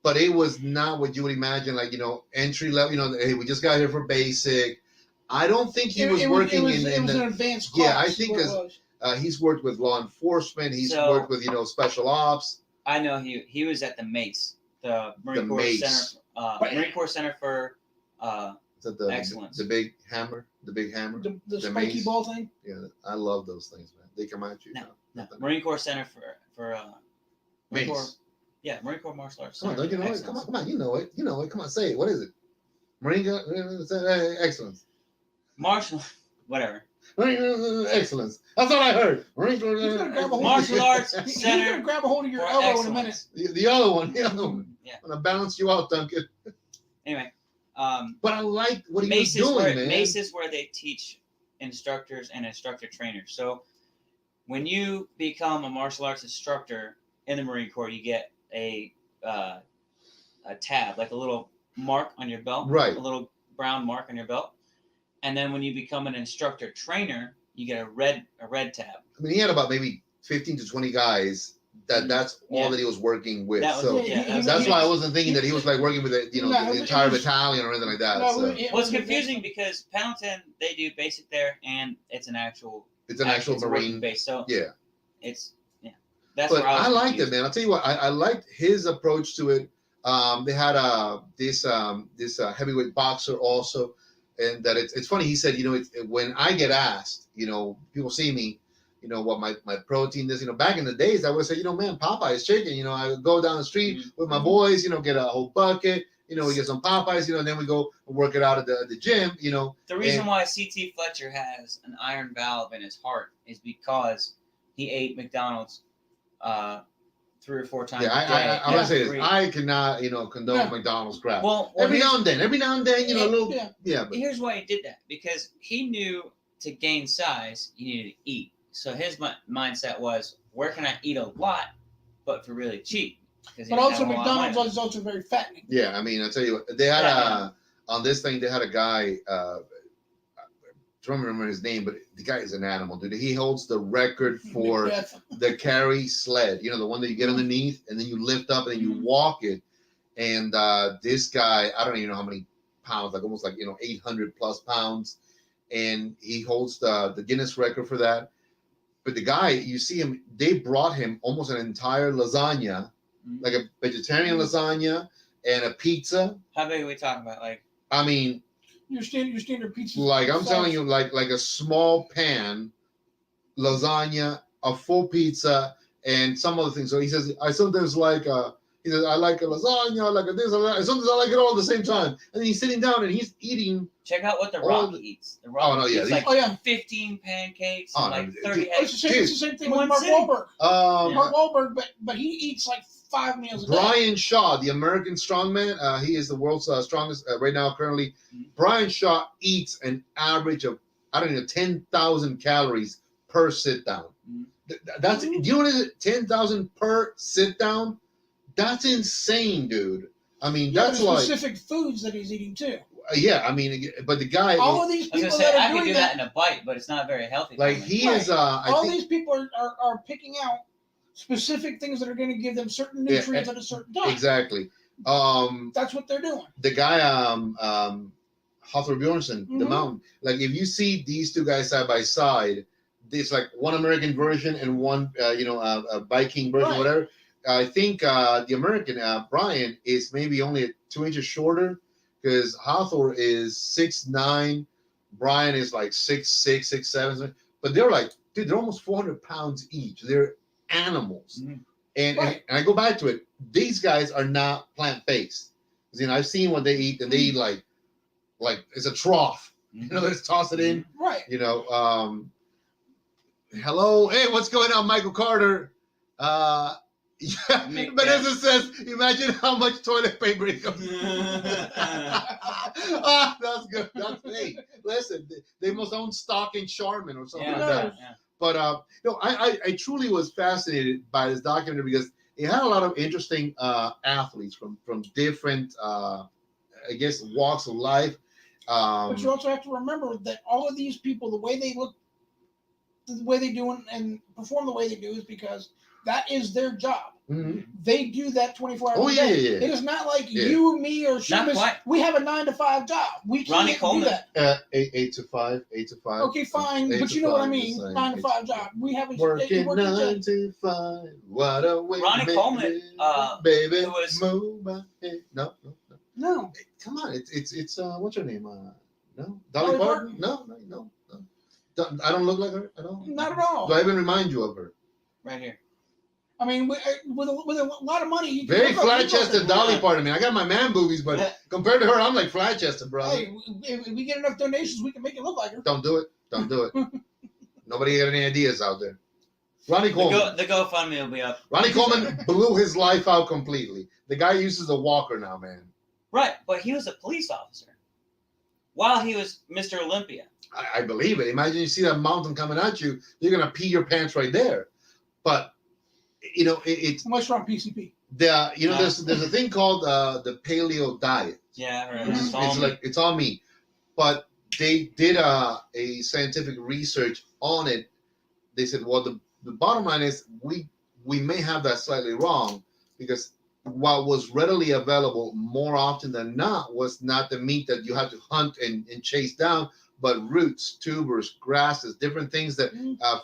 Speaker 1: but it was not what you would imagine, like, entry level. Hey, we just got here for basic. I don't think he was working in
Speaker 3: an advanced class.
Speaker 1: Yeah, I think because he's worked with law enforcement. He's worked with special ops.
Speaker 2: I know he was at the MACE, the Marine Corps Center. Marine Corps Center for Excellence.
Speaker 1: The big hammer.
Speaker 3: The spiky ball thing.
Speaker 1: Yeah, I love those things, man. They come at you.
Speaker 2: No. Marine Corps Center for Marine Corps. Yeah, Marine Corps Martial Arts.
Speaker 1: Come on, don't you know it? Come on, you know it. Come on, say it. What is it? Marine Corps Excellence.
Speaker 2: Martial, whatever.
Speaker 1: Excellence. That's what I heard.
Speaker 2: Martial arts
Speaker 3: He's
Speaker 2: center.
Speaker 3: gonna grab a hold of your
Speaker 2: for
Speaker 3: elbow in a minute.
Speaker 2: excellence.
Speaker 1: The other one. The other one.
Speaker 2: Yeah.
Speaker 1: I'm gonna balance you out, Duncan.
Speaker 2: Anyway,
Speaker 1: But I like what he
Speaker 2: Mace
Speaker 1: was doing,
Speaker 2: is
Speaker 1: man.
Speaker 2: Mace is where they teach instructors and instructor trainers. So when you become a martial arts instructor in the Marine Corps, you get a tab, like a little mark on your belt,
Speaker 1: Right.
Speaker 2: A little brown mark on your belt. And then when you become an instructor trainer, you get a red tab.
Speaker 1: I mean, he had about maybe 15 to 20 guys. That's all
Speaker 2: Yeah.
Speaker 1: that he was working with.
Speaker 2: That was,
Speaker 1: So
Speaker 2: yeah,
Speaker 1: that's why I wasn't thinking that he was like working with the,
Speaker 3: No,
Speaker 1: the
Speaker 3: it
Speaker 1: entire
Speaker 3: was-
Speaker 1: battalion or anything like that.
Speaker 3: No,
Speaker 1: So
Speaker 3: it
Speaker 2: well, it's
Speaker 3: was-
Speaker 2: confusing because Pendleton, they do basic there, and it's an actual
Speaker 1: it's an actual
Speaker 2: it's a working
Speaker 1: Marine.
Speaker 2: base. So
Speaker 1: Yeah.
Speaker 2: it's that's
Speaker 1: But
Speaker 2: where I was
Speaker 1: liked it,
Speaker 2: confused.
Speaker 1: man. I'll tell you what, I liked his approach to it. They had this heavyweight boxer also, and that it's funny. He said, when I get asked, people see me, what my protein is. Back in the days, I would say, man, Popeye's chicken. I would go down the street with my boys, get a whole bucket. We get some Popeyes, and then we go work it out at the gym.
Speaker 2: The reason why CT Fletcher has an iron valve in his heart is because he ate McDonald's 3 or 4 times.
Speaker 1: Yeah, I want to say this.
Speaker 2: Free.
Speaker 1: I cannot, condone
Speaker 3: Yeah.
Speaker 1: McDonald's crap.
Speaker 2: Well,
Speaker 1: every now and then, a little,
Speaker 3: Yeah.
Speaker 1: but
Speaker 2: here's why he did that, because he knew to gain size you needed to eat. So his mindset was, where can I eat a lot, but for really cheap?
Speaker 3: But also, McDonald's is also very fattening.
Speaker 1: yeah, I mean, I'll tell you what, they had on this thing, they had a guy, I don't remember his name, but the guy is an animal, dude. He holds the record for
Speaker 3: Macbeth.
Speaker 1: the carry sled, the one that you get underneath and then you lift up and then you walk it. And this guy, I don't even know how many pounds, like almost 800 plus pounds. And he holds the Guinness record for that. But the guy, you see him, they brought him almost an entire lasagna, like a vegetarian lasagna and a pizza.
Speaker 2: How big are we talking about? Like,
Speaker 1: I mean,
Speaker 3: Your standard pizza.
Speaker 1: like I'm
Speaker 3: size.
Speaker 1: telling you, like a small pan lasagna, a full pizza, and some other things. So he says, I sometimes like he says, I like a lasagna, I like a this, sometimes I like it all at the same time. And then he's sitting down and he's eating.
Speaker 2: check out what The Rock eats. The Rock
Speaker 1: Oh, no, yeah,
Speaker 2: eats
Speaker 1: these-
Speaker 2: like 15 pancakes and like 30
Speaker 3: Oh, it's the same thing with Mark Wahlberg. Mark Wahlberg, but he eats like 5 meals a day.
Speaker 1: Brian Shaw, the American strongman, he is the world's strongest right now currently. Brian Shaw eats an average of, 10,000 calories per sit down. That's, do you know what it is? 10,000 per sit down? That's insane, dude. I mean, that's like
Speaker 3: specific foods that he's eating too.
Speaker 1: Yeah, I mean, but the guy.
Speaker 3: All of these
Speaker 2: I was
Speaker 3: people
Speaker 2: gonna say,
Speaker 3: that
Speaker 2: I
Speaker 3: are
Speaker 2: could
Speaker 3: doing
Speaker 2: do that in a bite, but it's not very healthy.
Speaker 1: Like
Speaker 2: for me.
Speaker 1: he is.
Speaker 3: all these people are picking out specific things that are going to give them certain nutrients at a certain time.
Speaker 1: Exactly.
Speaker 3: That's what they're doing.
Speaker 1: The guy, Hawthorne Bjornsson, the mountain. Like if you see these two guys side by side, it's like one American version and one, a Viking version, whatever. I think the American Brian is maybe only 2 inches shorter because Hawthorne is 6'9", Brian is like 6'6", 6'7", but they're like, dude, they're almost 400 pounds each. They're animals, and I go back to it. These guys are not plant-based. I've seen what they eat, and they eat like it's a trough. They just toss it in.
Speaker 3: Right.
Speaker 1: Hello, hey, what's going on, Michael Carter? Yeah, Vanessa says, imagine how much toilet paper it goes. That's good. That's hey, listen, they must own stock in Charmin or something like that.
Speaker 2: Yeah.
Speaker 1: But I truly was fascinated by this documentary because it had a lot of interesting athletes from different walks of life.
Speaker 3: But you also have to remember that all of these people, the way they look, the way they do and perform the way they do is because that is their job.
Speaker 1: Mm-hmm.
Speaker 3: They do that 24 hours a
Speaker 1: day.
Speaker 3: Yeah. It is not like you, me, or Seamus. We have a 9-to-5 job. We can't do that.
Speaker 1: 8 to 5.
Speaker 3: Okay, fine, but you know what I mean. 9-to-5 job. We have a
Speaker 1: working 9 to 5. What a way,
Speaker 2: Ronnie Coleman,
Speaker 1: baby,
Speaker 2: who was
Speaker 1: move my head. No. Hey, come on, it's what's her name? No, Dolly Parton. No. I don't look like her at all.
Speaker 3: Not at all.
Speaker 1: Do I even remind you of her?
Speaker 2: Right here.
Speaker 3: I mean, with a lot of money, you can
Speaker 1: very flat-chested Dolly Parton. I mean, I got my man boobies, but compared to her, I'm like flat-chested, brother.
Speaker 3: Hey, if we get enough donations, we can make it look like her.
Speaker 1: Don't do it. Don't do it. Nobody got any ideas out there. Ronnie Coleman.
Speaker 2: The GoFundMe will be up.
Speaker 1: Ronnie Coleman blew his life out completely. The guy uses a walker now, man.
Speaker 2: Right, but he was a police officer while he was Mr. Olympia.
Speaker 1: I believe it. Imagine you see that mountain coming at you, you're gonna pee your pants right there. But it's
Speaker 3: unless you're on PCP.
Speaker 1: There's a thing called the paleo diet.
Speaker 2: Yeah, right.
Speaker 1: It's all meat. But they did a scientific research on it. They said, well, the bottom line is we may have that slightly wrong, because what was readily available more often than not was not the meat that you had to hunt and chase down, but roots, tubers, grasses, different things that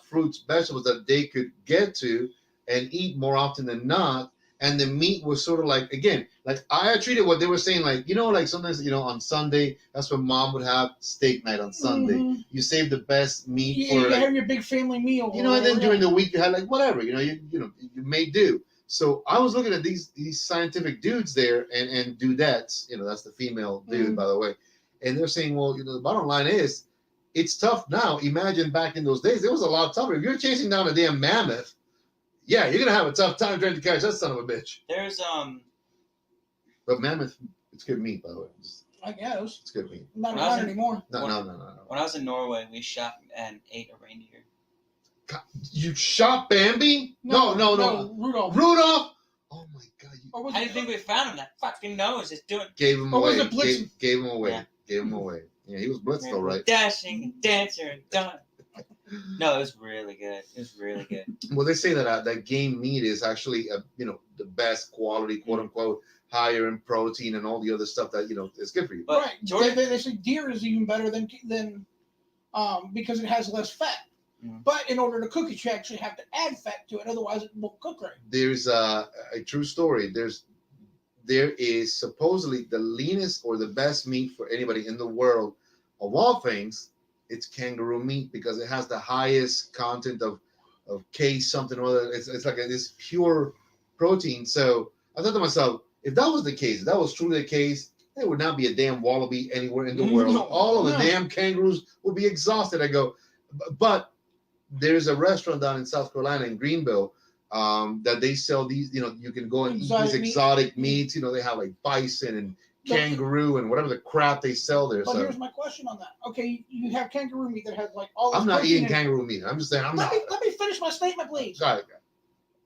Speaker 1: fruits, vegetables that they could get to and eat more often than not. And the meat was sort of like, again, like I treated what they were saying, like, like sometimes, on Sunday, that's when mom would have steak night on Sunday.
Speaker 3: Mm-hmm.
Speaker 1: You save the best meat for
Speaker 3: you have your big family meal.
Speaker 1: and then during the week you had like whatever, you may do. So I was looking at these scientific dudes there and dudettes, that's the female dude, by the way. And they're saying, well, the bottom line is it's tough now. Imagine back in those days, it was a lot tougher. If you're chasing down a damn mammoth, yeah, you're gonna have a tough time trying to catch that son of a bitch.
Speaker 2: There's
Speaker 1: But mammoth, it's good meat, by the way.
Speaker 3: I guess
Speaker 1: It's good meat.
Speaker 3: not around anymore.
Speaker 1: No.
Speaker 2: When I was in Norway, we shot and ate a reindeer.
Speaker 1: You shot Bambi? No.
Speaker 3: Rudolph.
Speaker 1: Oh my God!
Speaker 2: How do you think we found him? That fucking nose is doing.
Speaker 1: Gave him
Speaker 3: Or
Speaker 1: away.
Speaker 3: was it blitzing?
Speaker 1: Gave him away.
Speaker 2: Yeah.
Speaker 1: Gave him away. Yeah, he was blitzed though, right?
Speaker 2: Dashing and dancing and done. No, it was really good. It was really good.
Speaker 1: Well, they say that game meat is actually the best quality, quote unquote, higher in protein and all the other stuff that is good for you.
Speaker 2: But
Speaker 3: right. They say deer is even better than because it has less fat. Mm-hmm. But in order to cook it, you actually have to add fat to it. Otherwise, it won't cook right.
Speaker 1: There's a true story. There is supposedly the leanest or the best meat for anybody in the world of all things. It's kangaroo meat because it has the highest content of K something or other. It's like this pure protein. So I thought to myself, if that was the case, if that was truly the case, there would not be a damn wallaby anywhere in the world. All of the damn kangaroos would be exhausted. I go, but there's a restaurant down in South Carolina in Greenville that they sell these. You can go and eat these exotic meats. They have like bison and kangaroo and whatever the crap they sell there.
Speaker 3: But here's my question on that. Okay, you have kangaroo meat that has like all this.
Speaker 1: I'm not eating kangaroo meat. I'm just saying let
Speaker 3: me finish my statement, please.
Speaker 1: Got it.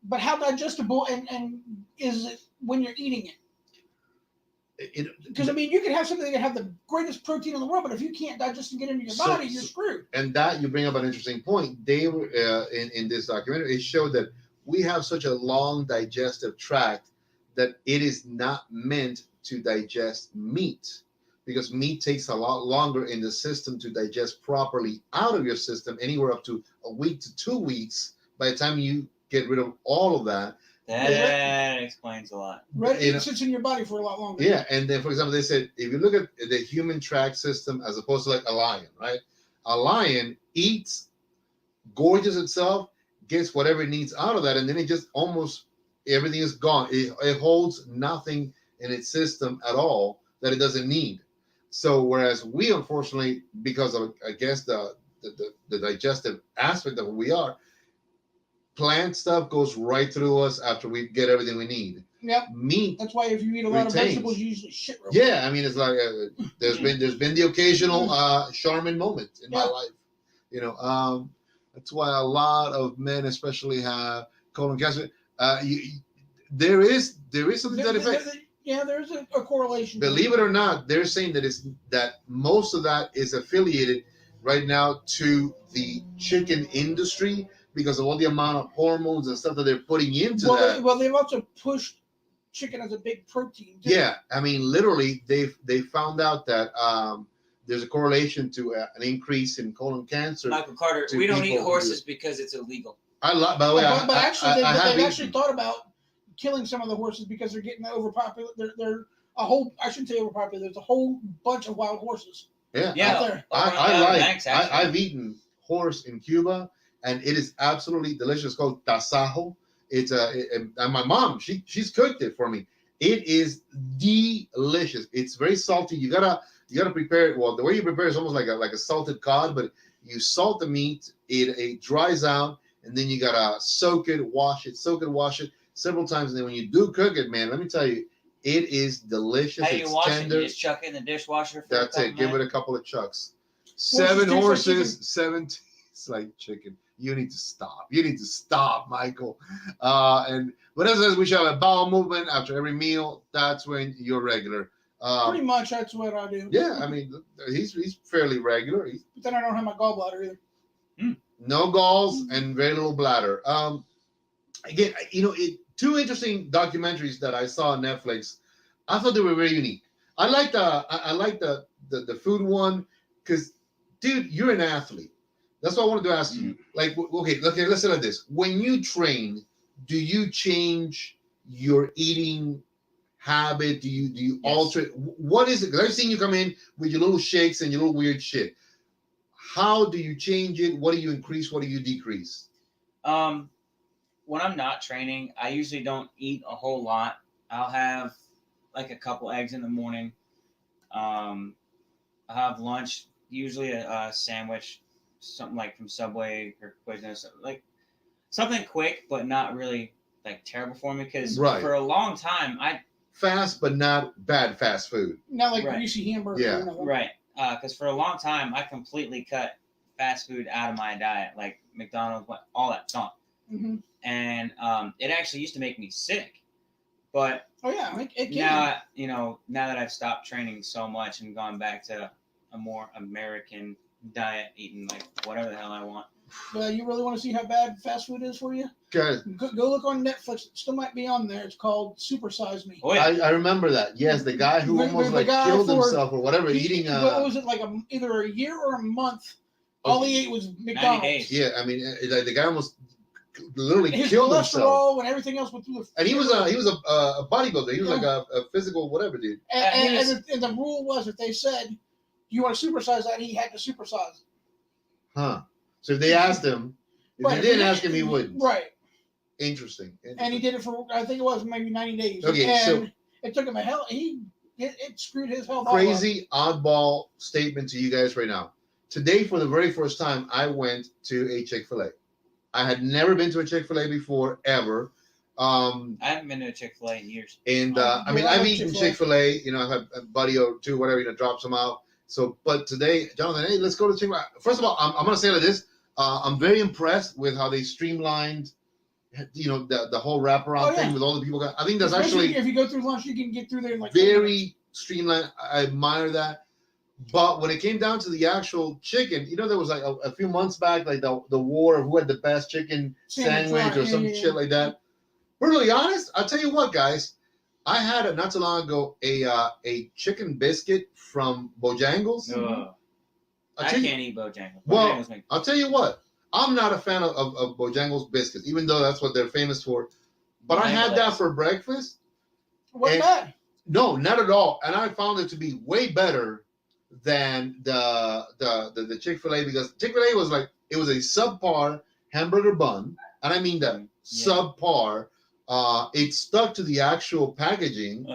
Speaker 3: But how digestible and is it when you're eating it? Because you can have something that have the greatest protein in the world, but if you can't digest and get into your body, you're screwed.
Speaker 1: And that you bring up an interesting point. They were in this documentary. It showed that we have such a long digestive tract that it is not meant to digest meat, because meat takes a lot longer in the system to digest properly out of your system, anywhere up to a week to 2 weeks. By the time you get rid of all of that,
Speaker 2: that explains a lot.
Speaker 3: Red meat sits in your body for a lot longer.
Speaker 1: Yeah, and then for example, they said if you look at the human tract system as opposed to like a lion, right? A lion eats, gorges itself, gets whatever it needs out of that, and then it just almost everything is gone. It holds nothing in its system at all that it doesn't need. So whereas we, unfortunately, because of I guess the digestive aspect of who we are, plant stuff goes right through us after we get everything we need.
Speaker 3: Yep.
Speaker 1: Meat.
Speaker 3: That's why if you eat a lot of vegetables, you usually shit real
Speaker 1: Yeah, I mean it's like there's been the occasional Charmin moment in my life. That's why a lot of men, especially, have colon cancer. There is something to that effect.
Speaker 3: There's a correlation.
Speaker 1: Believe it or not, they're saying that most of that is affiliated right now to the chicken industry because of all the amount of hormones and stuff that they're putting into that.
Speaker 3: Well, they've also pushed chicken as a big protein too.
Speaker 1: Yeah, I mean, literally, they found out that there's a correlation to an increase in colon cancer.
Speaker 2: Michael Carter, we don't eat horses because it's illegal.
Speaker 1: By the way,
Speaker 3: but actually, they've actually thought about killing some of the horses because they're getting overpopulated. They're a whole. I shouldn't say overpopulated. There's a whole bunch of wild horses.
Speaker 1: Yeah,
Speaker 3: out there.
Speaker 1: I've eaten horse in Cuba, and it is absolutely delicious. It's called tasajo. It's and my mom, she's cooked it for me. It is delicious. It's very salty. You gotta prepare it. Well, the way you prepare it is almost like a salted cod, but You salt the meat. It dries out, and then you gotta soak it, wash it several times. And then when you do cook it, man, let me tell you, it is delicious.
Speaker 2: How do you
Speaker 1: it's
Speaker 2: wash
Speaker 1: tender.
Speaker 2: it? You just chuck it in the dishwasher.
Speaker 1: That's it. Give it a couple of chucks.
Speaker 3: Horses
Speaker 1: 7
Speaker 3: taste like
Speaker 1: horses,
Speaker 3: chicken.
Speaker 1: 7 tastes like chicken. You need to stop. You need to stop, Michael. And what else is we should have a bowel movement after every meal. That's when you're regular.
Speaker 3: Pretty much, that's what I do.
Speaker 1: Yeah, I mean, he's fairly regular.
Speaker 3: But then I don't have my gallbladder either.
Speaker 1: No galls and very little bladder. Again, two interesting documentaries that I saw on Netflix. I thought they were very unique. I like the food one because, dude, you're an athlete. That's what I wanted to ask you. Like, okay, let's say like this. When you train, do you change your eating habit? Do you alter it? What is it? Because I've seen you come in with your little shakes and your little weird shit. How do you change it? What do you increase? What do you decrease?
Speaker 2: When I'm not training, I usually don't eat a whole lot. I'll have like a couple eggs in the morning. I'll have lunch, usually a sandwich, something like from Subway or Quiznos, like something quick, but not really like terrible for me. Because for a long time,
Speaker 1: fast, but not bad fast food.
Speaker 3: Not like greasy hamburger.
Speaker 1: Yeah.
Speaker 2: Right. Because for a long time, I completely cut fast food out of my diet, like McDonald's, all that stuff.
Speaker 3: Mm-hmm.
Speaker 2: And it actually used to make me sick. But
Speaker 3: it can.
Speaker 2: now that I've stopped training so much and gone back to a more American diet, eating like whatever the hell I want.
Speaker 3: You really want to see how bad fast food is for you?
Speaker 1: Good.
Speaker 3: Go look on Netflix. It still might be on there. It's called Super Size Me.
Speaker 2: Oh, yeah.
Speaker 1: I remember that. Yes, the guy who almost killed himself or whatever, eating.
Speaker 3: What was it, like either a year or a month? All he ate was McDonald's.
Speaker 1: Yeah, I mean, the guy almost literally
Speaker 3: his
Speaker 1: killed
Speaker 3: cholesterol
Speaker 1: himself.
Speaker 3: And everything else went through the.
Speaker 1: And he was a bodybuilder. He was like a physical whatever dude.
Speaker 3: And the rule was if they said, "You want to supersize that," he had to supersize.
Speaker 1: Huh. So if they asked him, if they didn't ask him, he wouldn't.
Speaker 3: Right.
Speaker 1: Interesting.
Speaker 3: And he did it for, I think it was maybe 90 days.
Speaker 1: Okay,
Speaker 3: and
Speaker 1: so
Speaker 3: it took him a hell. It screwed his health.
Speaker 1: Crazy oddball statement to you guys right now. Today, for the very first time, I went to a Chick-fil-A. I had never been to a Chick-fil-A before, ever.
Speaker 2: I haven't been to a Chick-fil-A in years.
Speaker 1: And I mean, I've eaten Chick-fil-A. I've had a buddy or two, whatever, drops them out. So, but today, Jonathan, hey, let's go to Chick-fil-A. First of all, I'm going to say like this. I'm very impressed with how they streamlined, the whole wraparound thing with all the people. I think that's
Speaker 3: especially if you go through lunch, you can get through there in like
Speaker 1: very streamlined. I admire that. But when it came down to the actual chicken, there was like a few months back, like the war of who had the best chicken sandwich or some shit like that. Brutally honest, I'll tell you what, guys. I had not too long ago a chicken biscuit from Bojangles.
Speaker 2: I can't eat Bojangles.
Speaker 1: Well, I'll tell you what. I'm not a fan of Bojangles biscuits, even though that's what they're famous for. But I had that for breakfast.
Speaker 3: What's that?
Speaker 1: No, not at all. And I found it to be way better than the Chick-fil-A, because Chick-fil-A was like, it was a subpar hamburger bun, and I mean that subpar. It stuck to the actual packaging.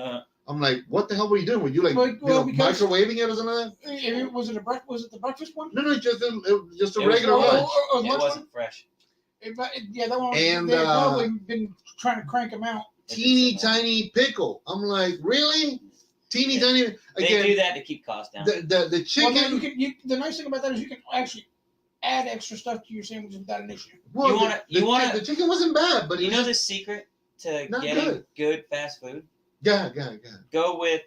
Speaker 1: I'm like, what the hell were you doing? Were you like microwaving it or something like that?
Speaker 3: Was it the breakfast one?
Speaker 1: No, just a regular lunch.
Speaker 2: It wasn't fresh.
Speaker 3: That one.
Speaker 1: And
Speaker 3: they've probably been trying to crank them out.
Speaker 1: Teeny tiny pickle. I'm like, really? Teeny tiny. Again,
Speaker 2: they do that to keep costs down.
Speaker 1: The chicken.
Speaker 3: Well, the nice thing about that is you can actually add extra stuff to your sandwich without an issue.
Speaker 1: Well, the chicken wasn't bad, but
Speaker 2: the secret to getting good fast food?
Speaker 1: Yeah.
Speaker 2: Go with,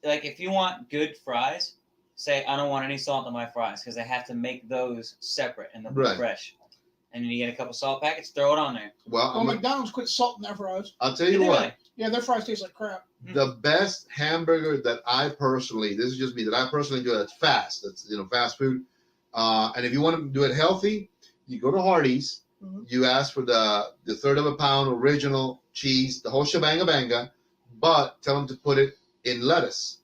Speaker 2: like, if you want good fries, say, I don't want any salt in my fries, because I have to make those separate and they'll be fresh. And then you get a couple salt packets, throw it on there.
Speaker 1: Well,
Speaker 3: McDonald's quit salting their fries.
Speaker 1: I'll tell you what.
Speaker 3: Yeah, their fries taste like crap.
Speaker 1: The best hamburger that I personally, this is just me, that I personally enjoy, that's fast. That's, fast food. And if you want to do it healthy, you go to Hardee's. Mm-hmm. You ask for the third of a pound original cheese, the whole shebang-a-banga, but tell them to put it in lettuce.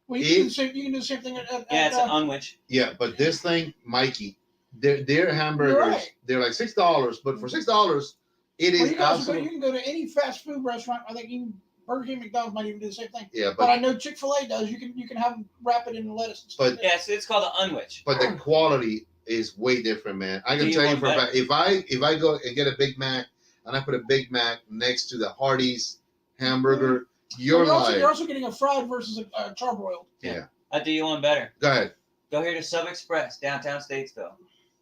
Speaker 3: Well, you can do the same thing at
Speaker 2: it's an unwich.
Speaker 1: Yeah, but this thing, Mikey, their hamburgers, they're like $6, but for $6, it is absolutely.
Speaker 3: You can go to any fast food restaurant. I think Burger King, McDonald's might even do the same thing.
Speaker 1: Yeah,
Speaker 3: but I know Chick-fil-A does. You can have them wrap it in lettuce and stuff.
Speaker 1: But
Speaker 2: yeah, so it's called an unwich.
Speaker 1: But the quality is way different, man. I can tell you for a fact, if I go and get a Big Mac and I put a Big Mac next to the Hardee's hamburger, you're
Speaker 3: also getting a fried versus a charbroiled.
Speaker 1: Yeah.
Speaker 2: I'll do you one better.
Speaker 1: Go ahead.
Speaker 2: Go here to Sub Express, downtown Statesville.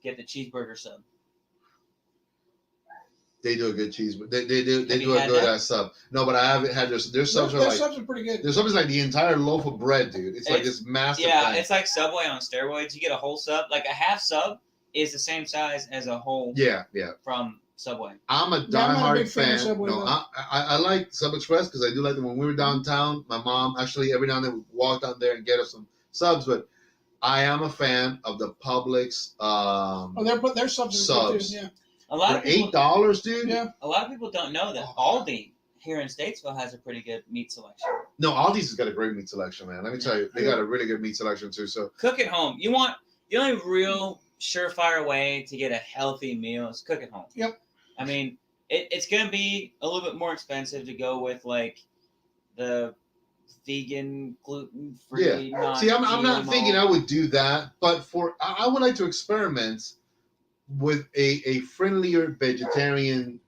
Speaker 2: Get the cheeseburger sub.
Speaker 1: They do a good cheese. They do a good sub. No, but I haven't had their subs.
Speaker 3: Their subs are pretty good.
Speaker 1: Their subs is like the entire loaf of bread, dude. It's like this massive.
Speaker 2: Yeah,
Speaker 1: thing.
Speaker 2: it's like Subway on steroids. You get a whole sub. Like a half sub is the same size as a whole.
Speaker 1: Yeah.
Speaker 2: From Subway.
Speaker 1: I'm a diehard fan.
Speaker 3: Subway,
Speaker 1: no, I like Sub Express because I do like them. When we were downtown, my mom actually every now and then would walk down there and get us some subs. But I am a fan of the Publix.
Speaker 3: Their subs are good too. Yeah.
Speaker 2: A lot of people,
Speaker 1: $8, dude.
Speaker 3: Yeah.
Speaker 2: A lot of people don't know that Aldi here in Statesville has a pretty good meat selection.
Speaker 1: No, Aldi's has got a great meat selection, man. Let me tell you, they got a really good meat selection too. So
Speaker 2: cook at home. You want the only real surefire way to get a healthy meal is cook at home.
Speaker 3: Yep.
Speaker 2: I mean, it's gonna be a little bit more expensive to go with like the vegan, gluten-free.
Speaker 1: Yeah. See, I'm not thinking I would do that, but I would like to experiment with a friendlier vegetarian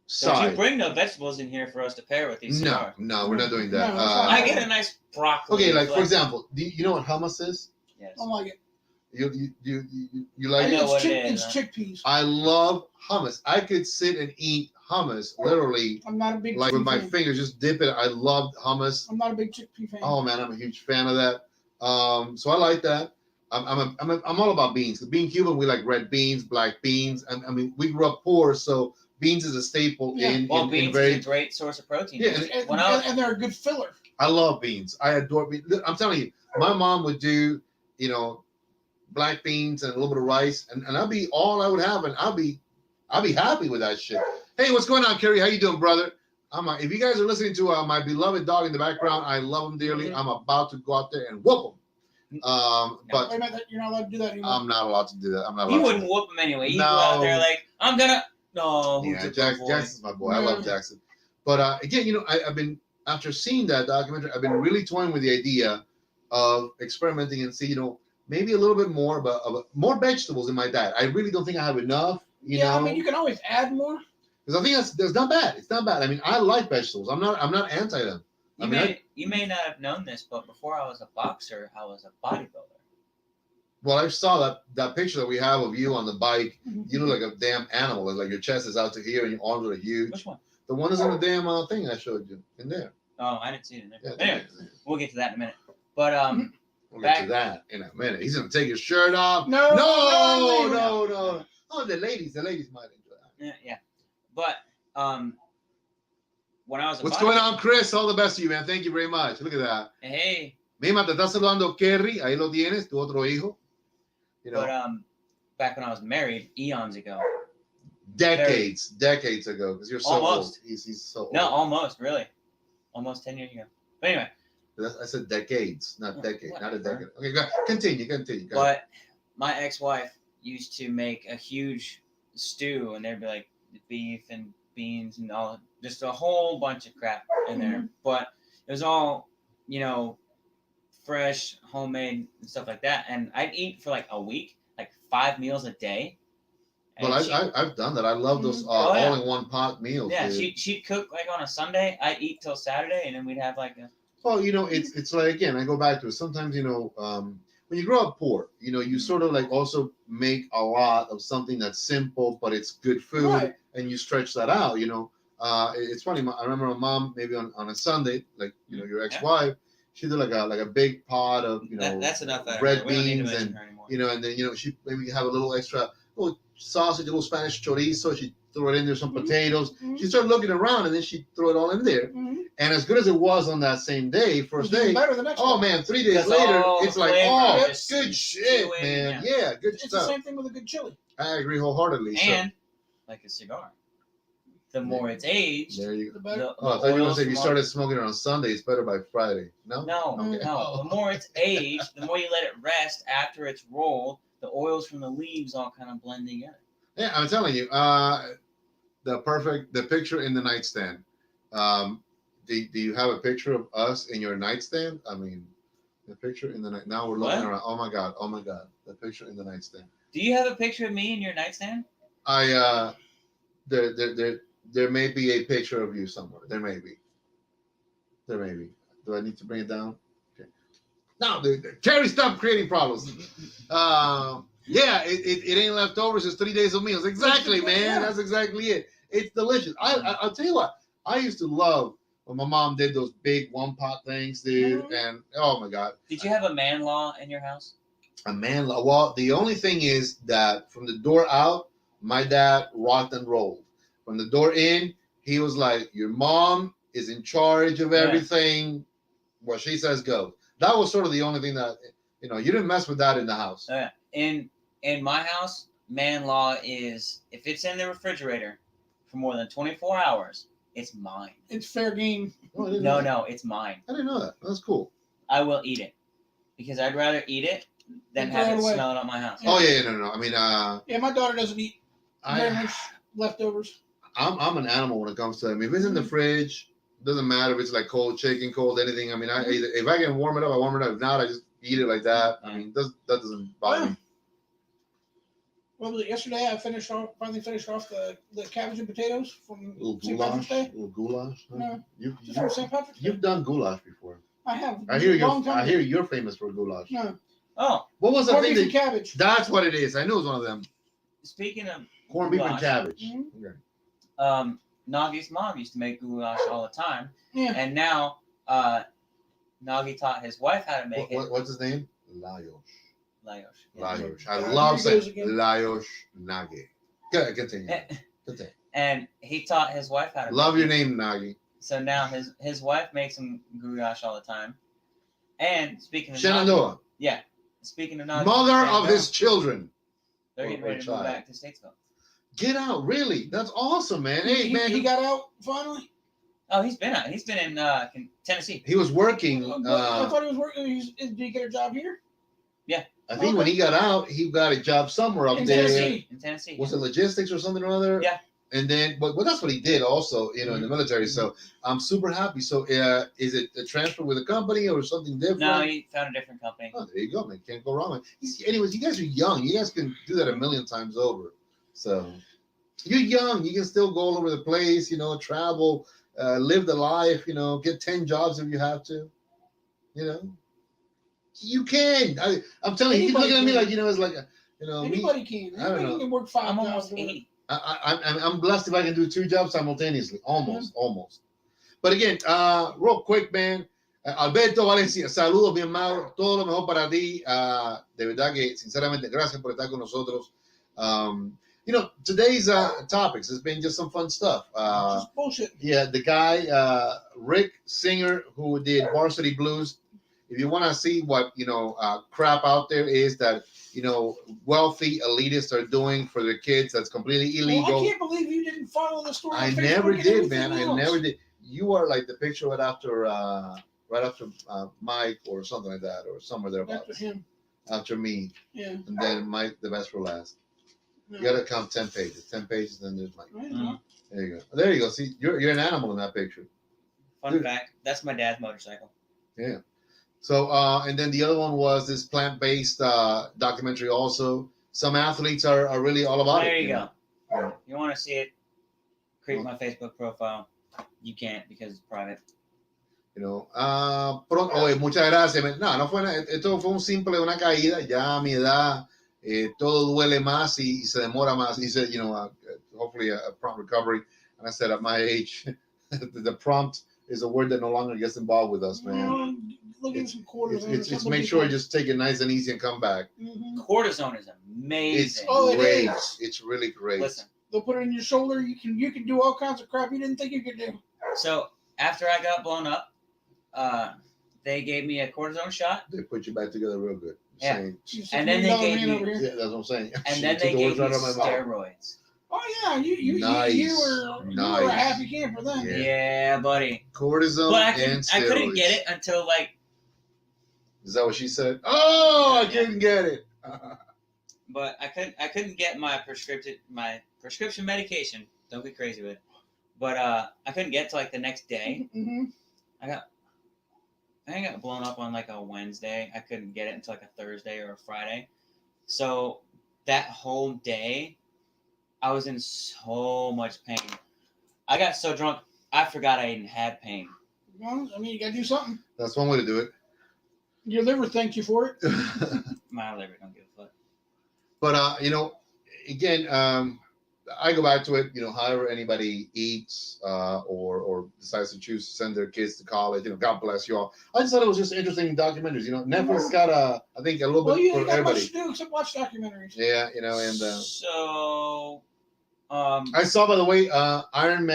Speaker 1: side.
Speaker 2: Don't you bring no vegetables in here for us to pair with these cigars.
Speaker 1: No, we're not doing that.
Speaker 3: No,
Speaker 2: I get a nice broccoli.
Speaker 1: Okay, like for example, do you know what hummus is?
Speaker 2: Yes.
Speaker 3: I like it.
Speaker 1: You like
Speaker 2: I know what it
Speaker 3: It's
Speaker 2: is.
Speaker 3: chickpeas.
Speaker 1: I love hummus. I could sit and eat hummus literally
Speaker 3: I'm not a big
Speaker 1: like with my
Speaker 3: fan.
Speaker 1: fingers, just dip it. I love hummus.
Speaker 3: I'm not a big chickpea fan.
Speaker 1: Oh man, I'm a huge fan of that. So I like that. I'm all about beans. Being Cuban, we like red beans, black beans. I mean, we grew up poor, so beans is a staple
Speaker 2: Beans is a great source of protein.
Speaker 1: Yeah,
Speaker 3: and they're a good filler.
Speaker 1: I love beans. I adore beans. I'm telling you, my mom would do, black beans and a little bit of rice, and that'd be all I would have, and I'll be happy with that shit. Hey, what's going on, Kerry? How you doing, brother? If you guys are listening to my beloved dog in the background, I love him dearly. I'm about to go out there and whoop him. But
Speaker 3: wait a minute, you're not allowed to do that anymore.
Speaker 1: I'm not allowed to do that. I'm not.
Speaker 2: You wouldn't whoop him anyway. You go out there like I'm gonna. No.
Speaker 1: Yeah, Jackson's my boy. I love Jackson. But again, I've been after seeing that documentary, I've been really toying with the idea of experimenting and see, maybe a little bit more about more vegetables in my diet. I really don't think I have enough. You know?
Speaker 3: I mean, you can always add more.
Speaker 1: Because I think that's not bad. It's not bad. I mean, I like vegetables. I'm not anti them.
Speaker 2: You may not have known this, but before I was a boxer, I was a bodybuilder.
Speaker 1: Well, I saw that picture that we have of you on the bike. You look like a damn animal. It's like your chest is out to here and your arms are huge.
Speaker 2: Which one?
Speaker 1: The one that's in the damn thing I showed you in there.
Speaker 2: Oh, I didn't see it in there.
Speaker 1: Yeah,
Speaker 2: anyway, we'll get to that in a minute. But
Speaker 1: we'll get to that in a minute. He's gonna take his shirt off.
Speaker 3: No.
Speaker 1: Oh, the ladies might enjoy that.
Speaker 2: Yeah. But when I was
Speaker 1: what's going on, Chris? All the best to you, man. Thank you very much. Look at that.
Speaker 2: Hey.
Speaker 1: Mima, te está saludando Kerry. Ahí lo tienes, tu otro hijo.
Speaker 2: But back when I was married, eons ago.
Speaker 1: Decades ago, because you're so
Speaker 2: almost.
Speaker 1: old. He's so old.
Speaker 2: No, almost, really. Almost 10 years ago. But anyway.
Speaker 1: I said decades, not decade, not a decade. Okay, go ahead. Continue.
Speaker 2: But my ex-wife used to make a huge stew, and there'd be like beef and beans and all, just a whole bunch of crap in there. But it was all, fresh, homemade, and stuff like that. And I'd eat for like a week, like 5 meals a day.
Speaker 1: Well, I've done that. I love those all-in-one pot meals.
Speaker 2: Yeah,
Speaker 1: dude.
Speaker 2: she'd cook like on a Sunday. I'd eat till Saturday, and then we'd have like a.
Speaker 1: Well, it's like, again, I go back to it. Sometimes, when you grow up poor, you sort of like also make a lot of something that's simple, but it's good food,
Speaker 3: right.
Speaker 1: And you stretch that out. It's funny. I remember my mom maybe on a Sunday, like your ex-wife, she did like a big pot of
Speaker 2: that's enough
Speaker 1: red beans and and then she maybe have a little extra little sausage, a little Spanish chorizo. She throw it in there, some potatoes. She started looking around, and then she threw it all in there. And as good as it was on that same day, first day,
Speaker 3: better the next day.
Speaker 1: Man, 3 days later, it's like, good shit, man. Yeah, good
Speaker 3: it's
Speaker 1: stuff.
Speaker 3: It's the same thing with a good chili.
Speaker 1: I agree wholeheartedly.
Speaker 2: And like a cigar, the more it's aged,
Speaker 1: there you
Speaker 3: go. The better.
Speaker 1: I thought you were going to say if you started smoking it on Sunday, it's better by Friday. No?
Speaker 2: No. The more it's aged, the more you let it rest after it's rolled, the oils from the leaves all kind of blend together.
Speaker 1: Yeah, I'm telling you, the picture in the nightstand. do you have a picture of us in your nightstand? I mean, the picture in the night. Now we're looking around. Oh my god! The picture in the nightstand.
Speaker 2: Do you have a picture of me in your nightstand?
Speaker 1: There may be a picture of you somewhere. There may be. Do I need to bring it down? Okay. No, Terry, stop creating problems. Yeah, it ain't leftovers. It's 3 days of meals. Exactly, man. That's exactly it. It's delicious. I'll tell you what. I used to love when my mom did those big one-pot things, dude. Mm-hmm. And oh my god.
Speaker 2: Did you have a man law in your house?
Speaker 1: A man law. Well, the only thing is that from the door out, my dad rocked and rolled. From the door in, he was like, "Your mom is in charge of everything. What she says goes." That was sort of the only thing that you didn't mess with that in the house.
Speaker 2: In my house, man law is if it's in the refrigerator for more than 24 hours, it's mine.
Speaker 3: It's fair game.
Speaker 1: Oh,
Speaker 2: no, it's mine.
Speaker 1: I didn't know that. That's cool.
Speaker 2: I will eat it because I'd rather eat it than have it smell it on my house.
Speaker 1: Oh yeah, no. I mean,
Speaker 3: yeah, my daughter doesn't eat very much leftovers.
Speaker 1: I'm an animal when it comes to. I mean, if it's in the fridge, doesn't matter if it's like cold chicken, cold anything. I mean, if I can warm it up, I warm it up. If not, I just eat it like that. I mean, that doesn't bother me.
Speaker 3: Well, yesterday I finally finished off the cabbage and potatoes from St. Patrick's Day.
Speaker 1: Little goulash.
Speaker 3: No, just for St. Patrick's Day.
Speaker 1: You've done goulash before.
Speaker 3: I have.
Speaker 1: I hear you're famous for goulash.
Speaker 3: No.
Speaker 2: Oh,
Speaker 1: what was the thing?
Speaker 3: Cabbage.
Speaker 1: That's what it is. I knew it was one of them.
Speaker 2: Speaking of
Speaker 1: corned beef and cabbage.
Speaker 3: Mm-hmm.
Speaker 1: Okay.
Speaker 2: Nagi's mom used to make goulash all the time.
Speaker 3: Yeah.
Speaker 2: And now Nagi taught his wife how to make it.
Speaker 1: What's his name? Lajos. I
Speaker 3: Yeah.
Speaker 1: love saying Lajos Nagi. Good, continue.
Speaker 2: And he taught his wife how to
Speaker 1: love your name, Nagi.
Speaker 2: So now his wife makes him goulash all the time. And speaking of
Speaker 1: Shenandoah.
Speaker 2: Yeah. Speaking of Nagi.
Speaker 1: Mother of his children.
Speaker 2: They're getting ready to move back to Statesville.
Speaker 1: Get out, really? That's awesome, man. Hey, man.
Speaker 3: He got out finally?
Speaker 2: Oh, he's been out. He's been in Tennessee.
Speaker 1: He was working.
Speaker 3: I thought he was working. Did he get a job here?
Speaker 2: Yeah.
Speaker 1: I think when he got out, he got a job somewhere up there.
Speaker 2: In Tennessee.
Speaker 1: Was it logistics or something or other?
Speaker 2: Yeah.
Speaker 1: And then, but that's what he did also, in the military. So I'm super happy. So is it a transfer with a company or something different?
Speaker 2: No, he found a different company.
Speaker 1: Oh, there you go, man. Can't go wrong. Anyways, you guys are young. You guys can do that a million times over. So you're young. You can still go all over the place, travel, live the life, get 10 jobs if you have to, You can. I'm telling you, he's looking at me like, it's like,
Speaker 3: anybody can.
Speaker 1: I don't know.
Speaker 3: Can work 5
Speaker 2: I'm
Speaker 3: jobs.
Speaker 2: almost 80.
Speaker 1: I'm blessed if I can do 2 jobs simultaneously. Almost. But again, real quick, man. Alberto Valencia, saludos, mi hermano. Todo lo mejor para ti. De verdad que, sinceramente, gracias por estar con nosotros. Today's topics has been just some fun stuff.
Speaker 3: Just bullshit.
Speaker 1: Yeah, the guy, Rick Singer, who did Varsity Blues. If you want to see what, crap out there is that, wealthy elitists are doing for their kids, that's completely illegal.
Speaker 3: Well, I can't believe you didn't follow the story.
Speaker 1: I never did, man. I never did. You are like the picture right after Mike or something like that, or somewhere thereabouts.
Speaker 3: After him.
Speaker 1: After me.
Speaker 3: Yeah.
Speaker 1: And then Mike, the best for last. No. You got to count 10 pages. 10 pages, then there's Mike.
Speaker 3: Mm-hmm.
Speaker 1: There you go. There you go. See, you're an animal in that picture.
Speaker 2: Fun fact, that's my dad's motorcycle.
Speaker 1: Yeah. So, and then the other one was this plant-based documentary also. Some athletes are really all about
Speaker 2: there
Speaker 1: it.
Speaker 2: There you go. Yeah. You want to see it, create my Facebook profile. You can't because it's private.
Speaker 1: Muchas gracias. No fue nada. Esto fue una caída. Ya a mi edad, todo duele más y se demora más. He said, hopefully a prompt recovery. And I said, at my age, the prompt is a word that no longer gets involved with us, man.
Speaker 3: Look at some cortisone.
Speaker 1: It's make sure you just take it nice and easy and come back.
Speaker 2: Mm-hmm. Cortisone is amazing.
Speaker 1: It's great. It's really great.
Speaker 2: Listen,
Speaker 3: they'll put it in your shoulder. You can do all kinds of crap you didn't think you could do.
Speaker 2: So after I got blown up, they gave me a cortisone shot.
Speaker 1: They put you back together real good.
Speaker 2: Yeah. And then they gave me.
Speaker 1: Yeah, that's what I'm saying.
Speaker 2: And then they gave me steroids.
Speaker 3: Oh yeah, you were a happy camper then.
Speaker 2: Yeah, buddy.
Speaker 1: Cortisone and steroids.
Speaker 2: I couldn't get it until like.
Speaker 1: Is that what she said? Oh, I couldn't get it.
Speaker 2: But I couldn't get my prescription medication. Don't be crazy with it. But I couldn't get to like the next day.
Speaker 3: Mm-hmm.
Speaker 2: I think I got blown up on like a Wednesday. I couldn't get it until like a Thursday or a Friday. So that whole day, I was in so much pain. I got so drunk, I forgot I even had pain.
Speaker 3: Well, I mean, you gotta do something.
Speaker 1: That's one way to do it.
Speaker 3: Your liver thanks you for it.
Speaker 2: My liver don't give a fuck.
Speaker 1: But you know, again, I go back to it. You know, however anybody eats or decides to choose to send their kids to college, you know, God bless you all. I just thought it was just interesting documentaries. You know, Netflix got I think a little bit
Speaker 3: You
Speaker 1: for
Speaker 3: got
Speaker 1: everybody.
Speaker 3: much to do except watch documentaries.
Speaker 1: Yeah, you know, and
Speaker 2: so
Speaker 1: I saw, by the way, Iron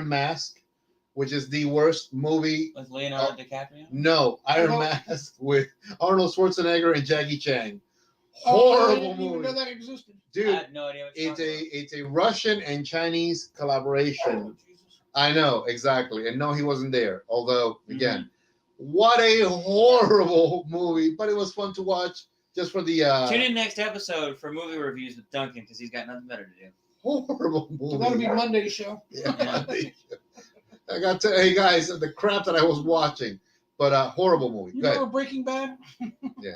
Speaker 1: Mask, which is the worst movie.
Speaker 2: with Leonardo DiCaprio.
Speaker 1: No, Iron Mask with Arnold Schwarzenegger and Jackie Chan.
Speaker 3: I
Speaker 1: Horrible
Speaker 3: didn't even
Speaker 1: movie,
Speaker 3: know that existed.
Speaker 2: I
Speaker 1: dude.
Speaker 2: had no idea what you're talking about.
Speaker 1: It's a Russian and Chinese collaboration.
Speaker 3: Oh, Jesus.
Speaker 1: I know, exactly. And no, he wasn't there. Although, again, what a horrible movie, but it was fun to watch just for the
Speaker 2: Tune in next episode for movie reviews with Duncan because he's got nothing better to do.
Speaker 1: horrible movie.
Speaker 3: That'll be Monday's show.
Speaker 1: Yeah, Monday. I got to, hey guys, the crap that I was watching, but horrible movie.
Speaker 3: You
Speaker 1: Go ahead.
Speaker 3: remember Breaking Bad?
Speaker 1: Yeah,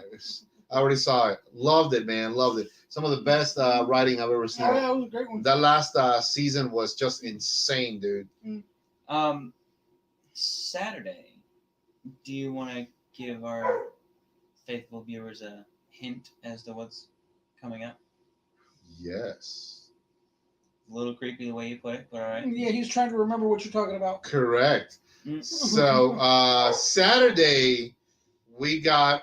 Speaker 1: I already saw it. Loved it, man. Loved it. Some of the best writing I've ever seen.
Speaker 3: Oh, yeah, it was a great one.
Speaker 1: That last season was just insane, dude.
Speaker 2: Saturday, do you want to give our faithful viewers a hint as to what's coming up?
Speaker 1: Yes.
Speaker 2: A little creepy the way you put it, but all right.
Speaker 3: Yeah, he's trying to remember what you're talking about.
Speaker 1: Correct.
Speaker 2: Mm.
Speaker 1: So Saturday, we got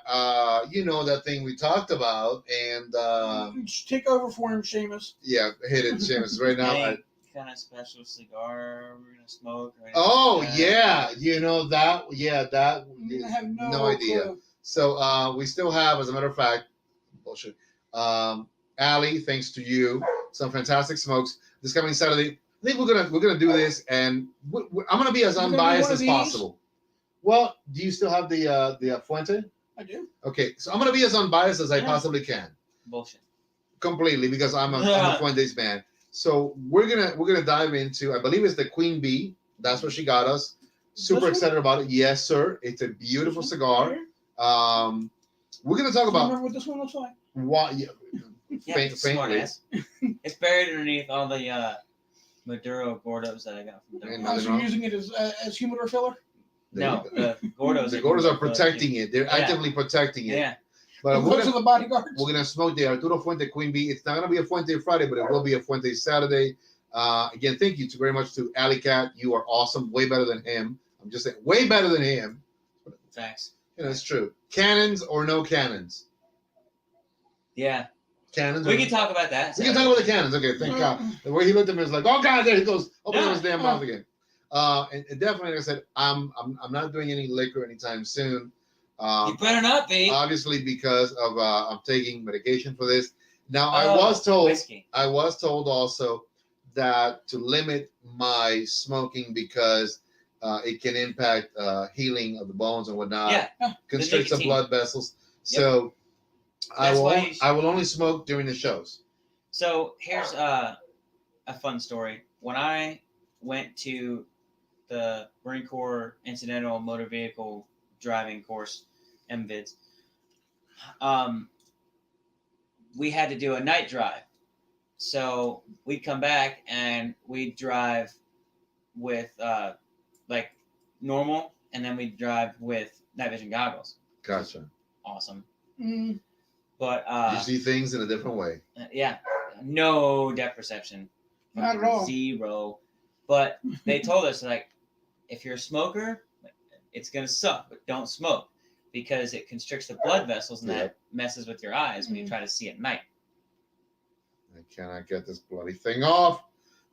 Speaker 1: you know, that thing we talked about, and
Speaker 3: Just take over for him, Seamus.
Speaker 1: yeah, hit it, Seamus. Right now.
Speaker 2: Any kind of special cigar we're gonna smoke? Or anything
Speaker 1: Oh
Speaker 2: like that?
Speaker 1: yeah, you know that. Yeah, that.
Speaker 3: I have
Speaker 1: no idea.
Speaker 3: clue.
Speaker 1: So we still have, as a matter of fact, bullshit. Allie, thanks to you, some fantastic smokes this coming Saturday. I think we're gonna do this, and I'm gonna be as
Speaker 3: You're gonna do
Speaker 1: unbiased
Speaker 3: one of
Speaker 1: as
Speaker 3: these?
Speaker 1: possible. Well, do you still have the Fuente?
Speaker 3: I do.
Speaker 1: Okay, so I'm gonna be as unbiased as I
Speaker 2: Yeah.
Speaker 1: possibly can,
Speaker 2: Bullshit.
Speaker 1: completely, because I'm a Fuentes man. So we're gonna dive into, I believe it's the Queen Bee. That's what she got us. Super
Speaker 3: This one?
Speaker 1: excited about it. Yes, sir. It's a beautiful cigar. We're gonna talk
Speaker 3: Do you
Speaker 1: about
Speaker 3: remember what this one looks like?
Speaker 1: what.
Speaker 2: Yeah, smart
Speaker 1: faintly.
Speaker 2: ass. It's buried underneath all the Maduro Gordos that I got from
Speaker 1: And
Speaker 2: Dunkin'.
Speaker 3: I was
Speaker 1: nothing wrong.
Speaker 3: using it as humidor filler.
Speaker 2: No, the Gordos.
Speaker 1: The Gordos are protecting it. They're
Speaker 2: Yeah.
Speaker 1: actively protecting it.
Speaker 2: Yeah.
Speaker 1: But
Speaker 3: Those are the bodyguards.
Speaker 1: we're gonna smoke the Arturo Fuente Queen Bee. It's not gonna be a Fuente Friday, but it will be a Fuente Saturday. Again, thank you very much to Alley Cat. You are awesome. Way better than him. I'm just saying, way better than him.
Speaker 2: Facts.
Speaker 1: You know, it's true. Cannons or no cannons?
Speaker 2: Yeah.
Speaker 1: Cannons.
Speaker 2: We
Speaker 1: or
Speaker 2: can talk about that.
Speaker 1: We can talk about the cannons. Okay, thank God. The way he looked at me was like, oh God, there he goes. Open up his damn
Speaker 3: No.
Speaker 1: mouth again. And definitely, like I said, I'm not doing any liquor anytime soon.
Speaker 2: You better not be.
Speaker 1: Obviously, because of I'm taking medication for this. Now, I
Speaker 2: Oh,
Speaker 1: was told
Speaker 2: whiskey.
Speaker 1: also that to limit my smoking because it can impact healing of the bones and whatnot.
Speaker 2: Yeah.
Speaker 1: Constricts the
Speaker 2: nicotine.
Speaker 1: blood vessels.
Speaker 2: Yep.
Speaker 1: So
Speaker 2: That's why you
Speaker 1: I will only smoke during the shows.
Speaker 2: So here's a fun story. When I went to the Marine Corps Incidental Motor Vehicle Driving course, MVids, we had to do a night drive. So we'd come back and we'd drive with like normal, and then we'd drive with night vision goggles.
Speaker 1: Gotcha.
Speaker 2: Awesome.
Speaker 3: Mm,
Speaker 2: But
Speaker 1: You see things in a different way.
Speaker 2: yeah, no depth perception.
Speaker 3: Not at all.
Speaker 2: Zero. But they told us, like, if you're a smoker, it's going to suck, but don't smoke because it constricts the blood vessels and that messes with your eyes when you try to see at night.
Speaker 1: I cannot get this bloody thing off.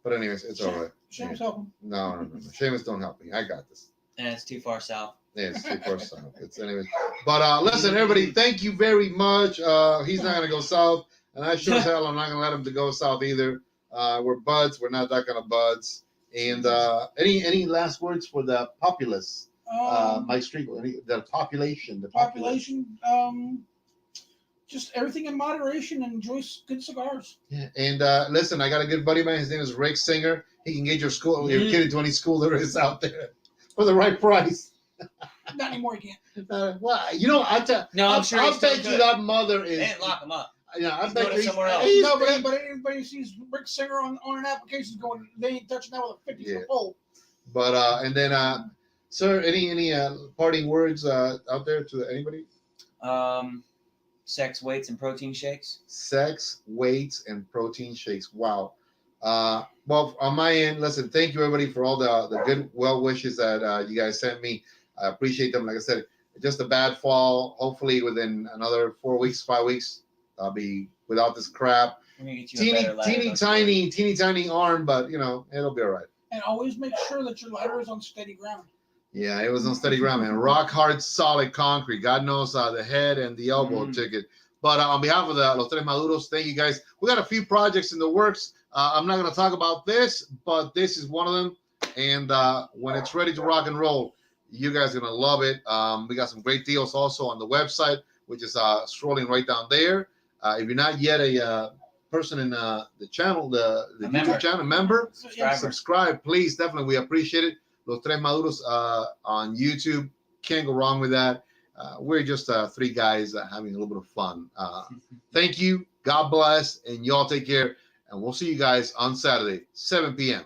Speaker 1: But anyways, it's all right.
Speaker 3: Seamus, help him.
Speaker 1: No. Seamus, don't help me. I got this.
Speaker 2: And it's too far south.
Speaker 1: Yeah, it's 2%. It's anyways. But listen, everybody, thank you very much. He's not gonna go south, and I sure as hell I'm not gonna let him to go south either. We're buds. We're not that kind of buds. And any last words for the populace? Mike Striegel, the population.
Speaker 3: Population. just everything in moderation and enjoy good cigars.
Speaker 1: Yeah. And listen, I got a good buddy of mine. His name is Rick Singer. He can get your kid into any school there is out there for the right price.
Speaker 3: Not anymore, you can't.
Speaker 1: Well, you know,
Speaker 2: I'm sure
Speaker 1: I'll bet you that mother is.
Speaker 2: They didn't lock him up.
Speaker 1: Yeah, I
Speaker 2: He's
Speaker 1: bet
Speaker 2: going
Speaker 1: you
Speaker 2: somewhere else.
Speaker 3: No, but anybody sees Rick Singer on an application going, they ain't touching that with a 50-foot pole.
Speaker 1: But and then, sir, any parting words out there to anybody?
Speaker 2: Sex, weights, and protein shakes.
Speaker 1: Sex, weights, and protein shakes. Wow. Well, on my end, listen, thank you everybody for all the good well wishes that you guys sent me. I appreciate them. Like I said, just a bad fall. Hopefully within another 4 weeks, 5 weeks, I'll be without this crap. Teeny tiny arm, but you know, it'll be all right.
Speaker 3: And always make sure that your lighter is on steady ground.
Speaker 1: Yeah, it was on steady ground, man. Rock hard, solid concrete. God knows the head and the elbow took it. But on behalf of the Los Tres Maduros, thank you guys. We got a few projects in the works. I'm not going to talk about this, but this is one of them. And when it's ready to rock and roll, you guys are going to love it. We got some great deals also on the website, which is scrolling right down there. If you're not yet a person in the channel, the YouTube channel member, subscribe, please. Definitely, we appreciate it. Los Tres Maduros on YouTube. Can't go wrong with that. We're just three guys having a little bit of fun. Thank you. God bless. And y'all take care. And we'll see you guys on Saturday, 7 p.m.